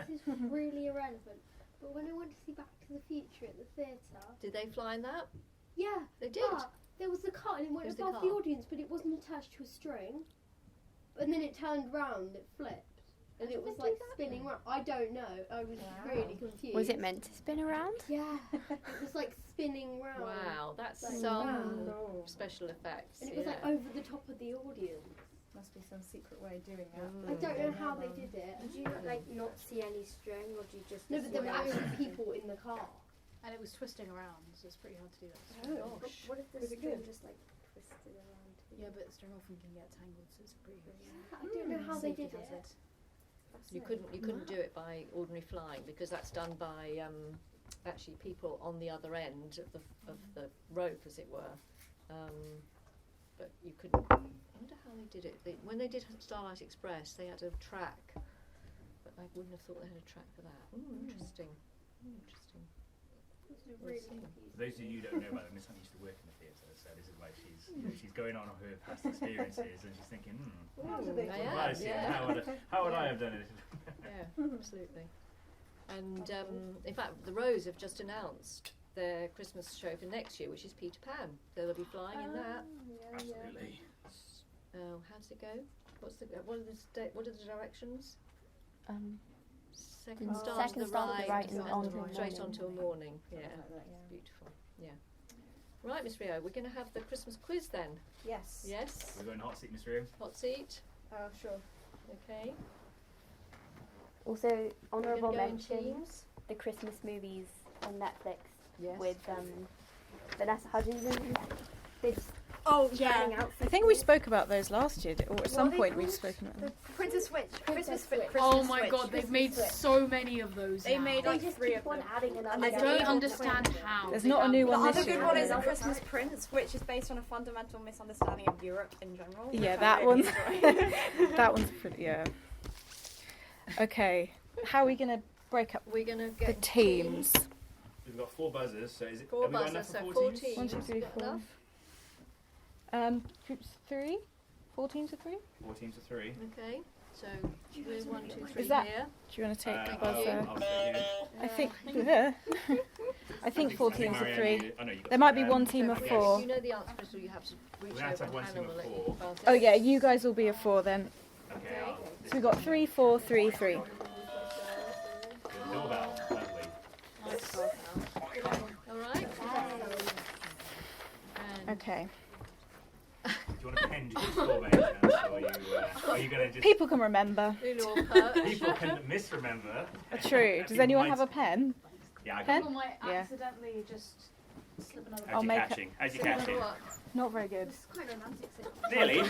Speaker 10: This is really irrelevant. But when I went to see Back to the Future at the theatre,
Speaker 1: Did they fly in that?
Speaker 10: yeah,
Speaker 1: They did.
Speaker 10: but there was the car and it went
Speaker 1: There's the
Speaker 10: above
Speaker 1: car.
Speaker 10: the audience, but it wasn't attached to a string. And then it turned round, it flipped, and
Speaker 1: How
Speaker 10: it
Speaker 1: did
Speaker 10: was
Speaker 1: they
Speaker 10: like
Speaker 1: do that
Speaker 10: spinning
Speaker 1: then?
Speaker 10: round. I don't know. I was really confused.
Speaker 6: Was it meant to spin around?
Speaker 10: Yeah, it was like spinning round.
Speaker 1: Wow, that's
Speaker 10: Like
Speaker 1: some
Speaker 10: wow.
Speaker 1: special effects.
Speaker 10: And it was like over the top of the audience.
Speaker 9: Must be some secret way of doing that.
Speaker 10: I don't know how they did it.
Speaker 4: Did you like not see any string, or did you just?
Speaker 10: No, but there were
Speaker 4: assume-
Speaker 10: actually people in the car.
Speaker 8: And it was twisting around, so it's pretty hard to do that.
Speaker 9: Oh,
Speaker 4: But what if the
Speaker 9: Was it
Speaker 4: string
Speaker 9: good?
Speaker 4: just like twisted around?
Speaker 8: Yeah, but the string often can get tangled, so it's pretty
Speaker 10: I don't know how they did it.
Speaker 8: hazard.
Speaker 1: You couldn't do it by ordinary flying, because that's done by actually people on the other end of the rope, as it were. But you couldn't. I wonder how they did it. When they did Starlight Express, they had a track, but I wouldn't have thought they had a track for that. Interesting. Interesting.
Speaker 10: This is
Speaker 1: We'll
Speaker 10: really
Speaker 1: see.
Speaker 10: confusing.
Speaker 2: For those of you who don't know about it, Miss Hunt used to work in the theatre, so this is why she's going on her past experiences and she's thinking,
Speaker 9: How do they
Speaker 1: I
Speaker 9: do
Speaker 1: am,
Speaker 2: what have I seen?
Speaker 1: yeah.
Speaker 2: How would I have done it?
Speaker 1: Yeah, absolutely. And in fact, the Rose have just announced their Christmas show for next year, which is Peter Pan. So they'll be flying in that.
Speaker 2: Absolutely.
Speaker 1: How does it go? What are the directions? Second
Speaker 6: Oh.
Speaker 1: star
Speaker 6: Second
Speaker 1: to the
Speaker 6: star to the
Speaker 1: right,
Speaker 6: right
Speaker 1: and
Speaker 6: and on to the
Speaker 1: straight
Speaker 6: morning.
Speaker 1: onto a morning. Yeah,
Speaker 9: Something like that.
Speaker 1: beautiful. Yeah. Right, Miss Rio, we're going to have the Christmas quiz then.
Speaker 9: Yes.
Speaker 1: Yes.
Speaker 2: We're going hot seat, Miss Rio.
Speaker 1: Hot seat.
Speaker 9: Oh, sure.
Speaker 1: Okay.
Speaker 6: Also,
Speaker 1: We're
Speaker 6: honourable
Speaker 1: going to go in
Speaker 6: mention,
Speaker 1: teams.
Speaker 6: the Christmas movies on Netflix
Speaker 1: Yes.
Speaker 6: with Vanessa Hudgens and they just
Speaker 5: Oh
Speaker 6: turning out.
Speaker 7: I think we spoke about those last year, or at some
Speaker 5: they
Speaker 7: point we've
Speaker 5: called?
Speaker 7: spoken about them.
Speaker 5: Princess Switch. Christmas Switch.
Speaker 8: Oh my god, they've made so many of those
Speaker 5: They
Speaker 8: now.
Speaker 5: made
Speaker 6: They
Speaker 5: like
Speaker 6: just
Speaker 5: 3
Speaker 6: keep
Speaker 5: of
Speaker 6: on
Speaker 5: them.
Speaker 6: adding another.
Speaker 5: And
Speaker 8: I
Speaker 5: there's
Speaker 8: don't
Speaker 5: eight
Speaker 8: understand
Speaker 5: of them.
Speaker 8: how.
Speaker 7: There's
Speaker 8: they
Speaker 7: not a
Speaker 8: have
Speaker 7: new
Speaker 5: The
Speaker 7: one
Speaker 5: other
Speaker 7: this
Speaker 5: good
Speaker 7: year.
Speaker 5: one is A Christmas Prince, which is based on a fundamental misunderstanding of Europe in general.
Speaker 7: Yeah,
Speaker 5: which
Speaker 7: that
Speaker 5: I really
Speaker 7: one's
Speaker 5: enjoy.
Speaker 7: that one's pretty. Yeah. Okay, how are we gonna break up
Speaker 1: We're going to
Speaker 7: the
Speaker 1: get
Speaker 7: teams?
Speaker 2: We've got 4 buzzers, so is it?
Speaker 1: 4
Speaker 2: have we got
Speaker 1: buzzers,
Speaker 2: enough
Speaker 1: so
Speaker 2: for
Speaker 1: 4
Speaker 2: teams?
Speaker 1: teams.
Speaker 7: 1, 2, 3,
Speaker 1: Got
Speaker 7: 4.
Speaker 1: enough?
Speaker 7: Groups 3, 4 teams of 3.
Speaker 2: 4 teams of 3.
Speaker 1: Okay. So we're 1, 2, 3
Speaker 7: Is that-
Speaker 1: here.
Speaker 7: Do you want to take the
Speaker 1: Thank
Speaker 7: buzzer?
Speaker 1: you.
Speaker 2: I'll take you.
Speaker 7: I think.
Speaker 1: Thank
Speaker 7: I think 4 teams of
Speaker 2: Marianne,
Speaker 7: 3.
Speaker 2: I know you got
Speaker 7: There might be
Speaker 2: some,
Speaker 7: one team
Speaker 1: So
Speaker 7: of
Speaker 1: if
Speaker 7: 4.
Speaker 1: you know the answer, Crystal, you have to reach
Speaker 2: We have to
Speaker 1: over
Speaker 2: have one
Speaker 1: and
Speaker 2: team
Speaker 1: Hannah
Speaker 2: of
Speaker 1: will let
Speaker 2: 4.
Speaker 1: you buzz
Speaker 7: Oh
Speaker 1: it.
Speaker 7: yeah, you guys will be a 4 then.
Speaker 2: Okay.
Speaker 7: So we've got 3, 4, 3, 3.
Speaker 2: Doorbell. Lovely.
Speaker 1: All right. And
Speaker 7: Okay.
Speaker 2: Do you want to pen your score names now, or are you going to just...
Speaker 7: People can remember.
Speaker 2: People can misremember.
Speaker 7: True. Does anyone have a pen?
Speaker 2: Yeah, I
Speaker 7: Pen?
Speaker 8: People might
Speaker 7: Yeah.
Speaker 8: accidentally just slip another.
Speaker 2: How's your catching? How's your catching?
Speaker 7: Not very good.
Speaker 10: It's quite romantic.
Speaker 2: Nearly.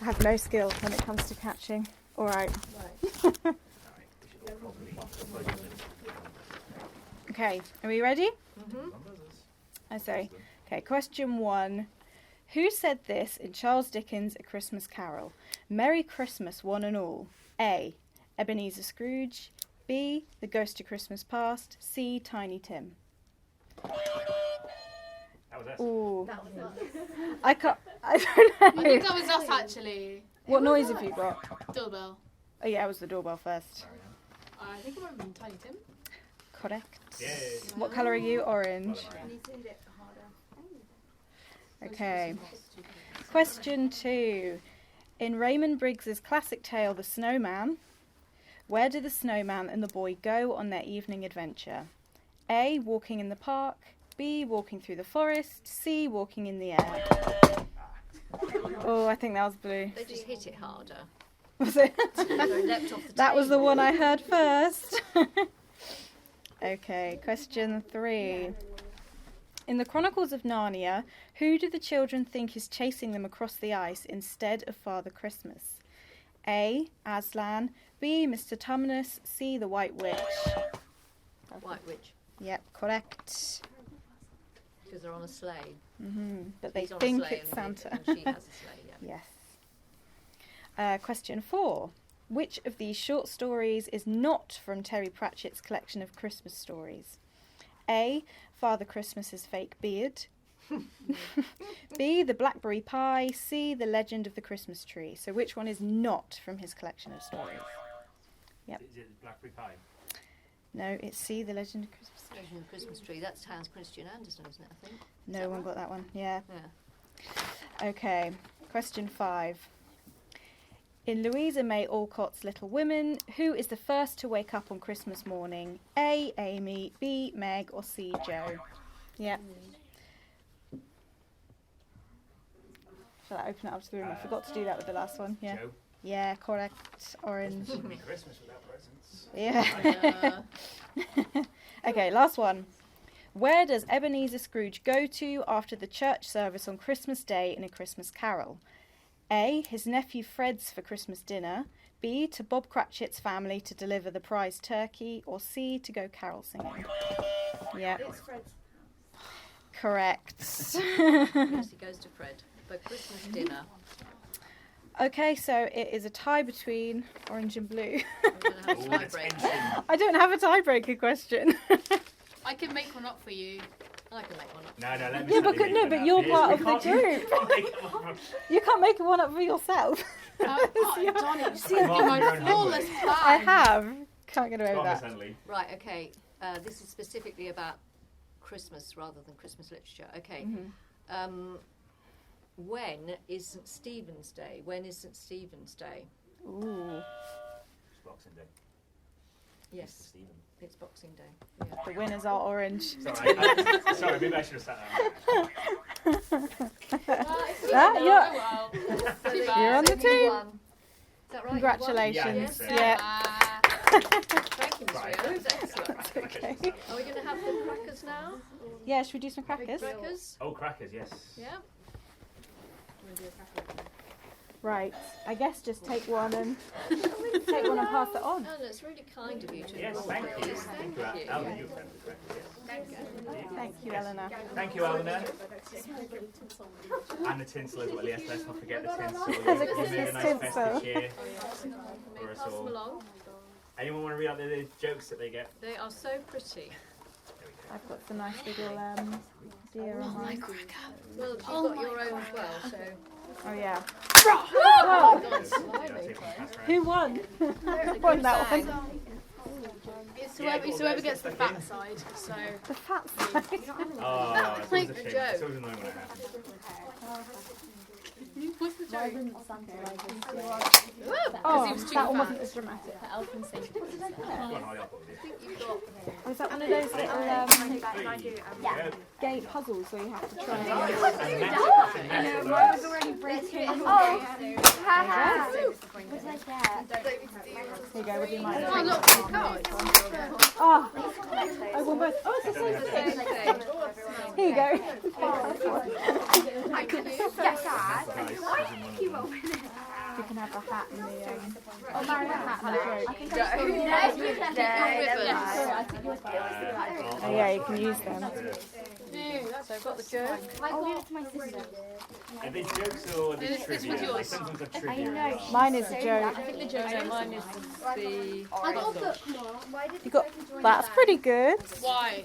Speaker 7: I have no skill when it comes to catching. All right. Okay, are we ready? I say. Okay, question 1. Who said this in Charles Dickens' A Christmas Carol? Merry Christmas, one and all. A. Ebenezer Scrooge. B. The Ghost of Christmas Past. C. Tiny Tim.
Speaker 2: That was us.
Speaker 7: Ooh.
Speaker 10: That was us.
Speaker 7: I don't
Speaker 8: I
Speaker 7: know.
Speaker 8: think that was us actually.
Speaker 7: What noise have you got?
Speaker 8: Doorbell.
Speaker 7: Oh yeah, it was the doorbell first.
Speaker 8: I think it might have been Tiny Tim.
Speaker 7: Correct.
Speaker 2: Yay.
Speaker 7: What colour are you? Orange.
Speaker 10: I need to hit it harder.
Speaker 7: Okay. Question 2. In Raymond Briggs's classic tale, The Snowman, where do the snowman and the boy go on their evening adventure? A. Walking in the park. B. Walking through the forest. C. Walking in the air. Oh, I think that was blue.
Speaker 1: They just hit it harder.
Speaker 7: Was it?
Speaker 1: So it leapt off the
Speaker 7: That was the
Speaker 1: table.
Speaker 7: one I heard first. Okay, question 3. In the Chronicles of Narnia, who do the children think is chasing them across the ice instead of Father Christmas? A. Aslan. B. Mr. Tumnus. C. The White Witch.
Speaker 1: White Witch,
Speaker 7: Yep, correct.
Speaker 1: because they're on a sleigh.
Speaker 7: But they
Speaker 1: He's on a
Speaker 7: think
Speaker 1: sleigh
Speaker 7: it's
Speaker 1: and
Speaker 7: Santa.
Speaker 1: And she has a sleigh, yeah.
Speaker 7: Yes. Question 4. Which of these short stories is not from Terry Pratchett's collection of Christmas stories? A. Father Christmas's Fake Beard. B. The Blackberry Pie. C. The Legend of the Christmas Tree. So which one is not from his collection of stories? Yep.
Speaker 2: Is it Blackberry Pie?
Speaker 7: No, it's C. The Legend of Christmas Tree.
Speaker 1: Legend of the Christmas Tree, that's Hans Christian Andersen, isn't it, I think?
Speaker 7: No
Speaker 1: that
Speaker 7: one
Speaker 1: right?
Speaker 7: got that one. Yeah.
Speaker 1: Yeah.
Speaker 7: Okay. Question 5. In Louisa May Alcott's Little Women, who is the first to wake up on Christmas morning? A. Amy, B. Meg, or C. Joe? Yep. Shall I open it up to the room? I forgot to do that with the last one. Yeah.
Speaker 2: Joe?
Speaker 7: Yeah, correct. Orange.
Speaker 2: Shouldn't be Christmas without presents.
Speaker 7: Yeah. Okay, last one. Where does Ebenezer Scrooge go to after the church service on Christmas Day in A Christmas Carol? A. His nephew Fred's for Christmas dinner. B. To Bob Cratchit's family to deliver the prize turkey. Or C. To go carol singing. Yeah,
Speaker 10: It's Fred's.
Speaker 7: correct.
Speaker 1: Yes, he goes to Fred for Christmas dinner.
Speaker 7: Okay, so it is a tie between orange and blue.
Speaker 1: We're going to have a
Speaker 2: All the
Speaker 1: tiebreaker.
Speaker 2: tension.
Speaker 7: I don't have a tiebreaker question.
Speaker 8: I can make one up for you.
Speaker 1: I can make one up.
Speaker 2: No, let me
Speaker 7: Yeah,
Speaker 2: Sally
Speaker 7: but
Speaker 2: make
Speaker 7: no,
Speaker 2: one
Speaker 7: but
Speaker 2: up.
Speaker 7: you're
Speaker 2: Yes,
Speaker 7: part
Speaker 2: we
Speaker 7: of the
Speaker 2: can't-
Speaker 7: group.
Speaker 2: we can't make one up.
Speaker 7: You can't make one up for yourself.
Speaker 8: Oh, Donnie, you see,
Speaker 2: Mark
Speaker 8: my
Speaker 2: your own
Speaker 8: flawless
Speaker 2: homework.
Speaker 8: plan.
Speaker 7: I have. Can't get away
Speaker 2: Go
Speaker 7: with
Speaker 2: on, Miss
Speaker 7: that.
Speaker 2: Handley.
Speaker 1: Right, okay. This is specifically about Christmas rather than Christmas literature. Okay. When is St. Stephen's Day? When is St. Stephen's Day?
Speaker 7: Ooh,
Speaker 2: It's Boxing Day.
Speaker 1: Yes,
Speaker 2: Stephen.
Speaker 1: it's Boxing Day. Yeah.
Speaker 7: the winners are orange.
Speaker 2: Sorry, sorry, maybe I should have sat down.
Speaker 7: You're on the
Speaker 1: So you
Speaker 7: team.
Speaker 1: won. Is that right?
Speaker 7: Congratulations.
Speaker 2: Yeah,
Speaker 7: Yeah.
Speaker 1: Thank you, Miss
Speaker 2: Right.
Speaker 1: Rio. That was excellent.
Speaker 7: Okay.
Speaker 1: Are we going to have the crackers now?
Speaker 7: Yeah, should we do some crackers?
Speaker 1: Crackers?
Speaker 2: Oh, crackers, yes.
Speaker 1: Yeah.
Speaker 7: Right. I guess just take one and pass it on.
Speaker 1: Oh, that's really kind of you to
Speaker 2: Yes,
Speaker 1: invite
Speaker 2: thank you.
Speaker 1: us. Thank
Speaker 2: Al.
Speaker 1: you.
Speaker 2: Alan, you're a friend of crackers, yes.
Speaker 7: Thank you, Eleanor.
Speaker 2: Thank you, Eleanor. And the tinsel as well, yes, let's not forget the tinsel.
Speaker 7: There's a
Speaker 2: We made a
Speaker 7: Christmas
Speaker 2: nice
Speaker 7: tinsel.
Speaker 2: festive cheer for us
Speaker 1: Pass them
Speaker 2: all.
Speaker 1: along.
Speaker 2: Anyone want to read out the jokes that they get?
Speaker 1: They are so pretty.
Speaker 7: I've got some nice little deer on mine.
Speaker 1: Well, you've got your own as well, so.
Speaker 7: Oh yeah.
Speaker 1: Oh, God,
Speaker 2: Yeah,
Speaker 1: slimy.
Speaker 2: take one, pass round.
Speaker 7: Who won?
Speaker 1: Good
Speaker 7: Won that
Speaker 1: bang.
Speaker 7: one.
Speaker 8: It's
Speaker 2: Yeah,
Speaker 8: whoever,
Speaker 2: cool,
Speaker 8: it's whoever
Speaker 2: guys,
Speaker 8: gets the
Speaker 2: let's
Speaker 8: fat
Speaker 2: begin.
Speaker 8: side. So
Speaker 7: The fat side.
Speaker 2: Oh, it's always a
Speaker 1: Good
Speaker 2: shame.
Speaker 1: joke.
Speaker 2: It's always annoying when it happens.
Speaker 8: What's the
Speaker 6: Why
Speaker 8: joke?
Speaker 6: wouldn't Santa ride his sleigh?
Speaker 7: Oh,
Speaker 8: he was too
Speaker 7: that one
Speaker 8: fat.
Speaker 7: wasn't as dramatic.
Speaker 6: For elf and safety.
Speaker 2: Go on, Holly, I'll put it with you.
Speaker 7: Oh, is that one of those little
Speaker 2: Yeah.
Speaker 7: gay puzzles where you have to try and...
Speaker 4: Mine was already breaking. Oh, haha. What did I get?
Speaker 7: There you go, with your mind.
Speaker 8: Oh, look, cards.
Speaker 7: Oh, I won both. Oh, it's the same thing. Here you go.
Speaker 4: Yes, Dad.
Speaker 7: You can have the hat and the...
Speaker 4: Oh, my hat
Speaker 7: and the joke.
Speaker 4: No.
Speaker 7: Oh yeah, you can use them.
Speaker 1: So I've got the joke.
Speaker 4: I'll give it to my sister.
Speaker 2: Are these jokes or are these
Speaker 8: This
Speaker 2: trivia?
Speaker 8: was yours.
Speaker 2: Like, sometimes are
Speaker 4: I
Speaker 2: trivia.
Speaker 4: know.
Speaker 7: Mine is a joke.
Speaker 1: I think the joke mine is the.
Speaker 10: I got a bookmark. Why did
Speaker 7: You got... That's pretty good.
Speaker 8: Why?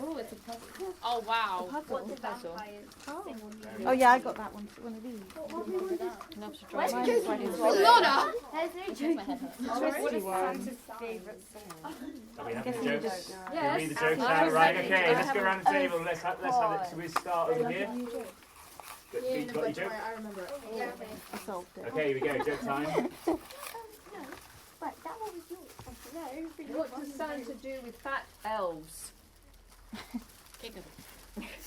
Speaker 6: Oh, it's a puzzle.
Speaker 8: Oh, wow.
Speaker 10: What did vampires sing on
Speaker 7: Oh yeah, I got that one. One of these.
Speaker 1: Enough to try.
Speaker 7: Mine is like this
Speaker 8: Lana!
Speaker 4: There's no
Speaker 6: My head hurts.
Speaker 7: twisty one.
Speaker 4: favourite song.
Speaker 2: Are we having
Speaker 7: Guessing
Speaker 2: the
Speaker 7: you
Speaker 2: jokes?
Speaker 7: don't
Speaker 2: Can you read the jokes out? Right, okay, let's go around the table. Let's have it. Should we start over here?
Speaker 8: Yeah,
Speaker 2: You got your joke?
Speaker 8: I remember it.
Speaker 7: I solved it.
Speaker 2: Okay, here we go. Joke time.
Speaker 4: But that one was yours. No,
Speaker 1: What does Santa do with fat elves?
Speaker 8: Kick them.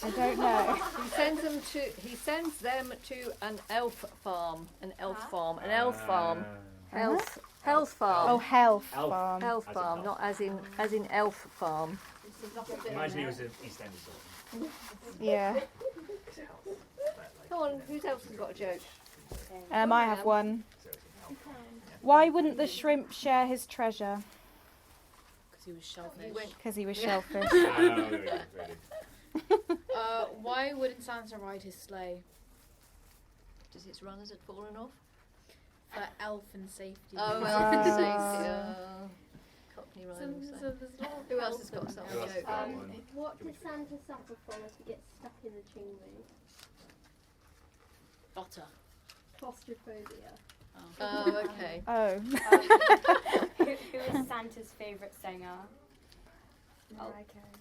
Speaker 7: I don't know.
Speaker 1: He sends them to an elf farm. An elf farm. An elf farm. Health farm.
Speaker 7: Oh, health
Speaker 2: Elf.
Speaker 7: farm.
Speaker 1: Health
Speaker 2: As in
Speaker 1: farm,
Speaker 2: elf.
Speaker 1: not as in elf farm.
Speaker 2: Reminds me it was an EastEnders sort.
Speaker 7: Yeah.
Speaker 1: Come on, who else has got a joke?
Speaker 7: I have one. Why wouldn't the shrimp share his treasure?
Speaker 8: Because he was shellfish.
Speaker 7: Because he was shellfish.
Speaker 2: Oh, very good.
Speaker 8: Why wouldn't Santa ride his sleigh?
Speaker 1: Does its runners had fallen off?
Speaker 8: For elf and safety.
Speaker 1: Oh,
Speaker 7: Oh.
Speaker 1: Cockney
Speaker 8: So
Speaker 1: rhyming.
Speaker 8: there's a lot of
Speaker 1: Who else has got
Speaker 8: elf
Speaker 1: some
Speaker 8: and
Speaker 2: Who else has
Speaker 1: joke?
Speaker 2: got one?
Speaker 10: What does Santa suffer from if he gets stuck in the chimney?
Speaker 8: Otter.
Speaker 10: Claustrophobia.
Speaker 1: Oh, okay.
Speaker 7: Oh.
Speaker 4: Who is Santa's favourite singer?
Speaker 10: Mariah Carey.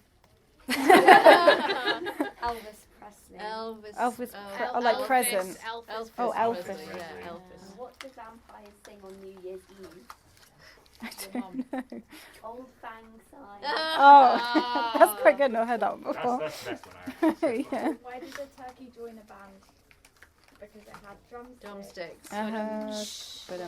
Speaker 4: Elvis Presley.
Speaker 1: Elvis.
Speaker 7: Elvis.
Speaker 1: oh,
Speaker 7: Oh, like
Speaker 8: Elvis,
Speaker 7: present.
Speaker 8: Elvis.
Speaker 7: Oh, Elvis.
Speaker 1: Presley, yeah,
Speaker 2: Presley.
Speaker 1: Elvis.
Speaker 4: What do vampires sing on New Year's Eve?
Speaker 7: I don't know.
Speaker 4: Old Fang Syne.
Speaker 7: Oh, that's quite good. Not heard that one before.
Speaker 2: That's the best one, I reckon.
Speaker 7: Yeah.
Speaker 9: Why did the turkey join a band? Because it had drumsticks.
Speaker 1: Drumsticks.
Speaker 7: But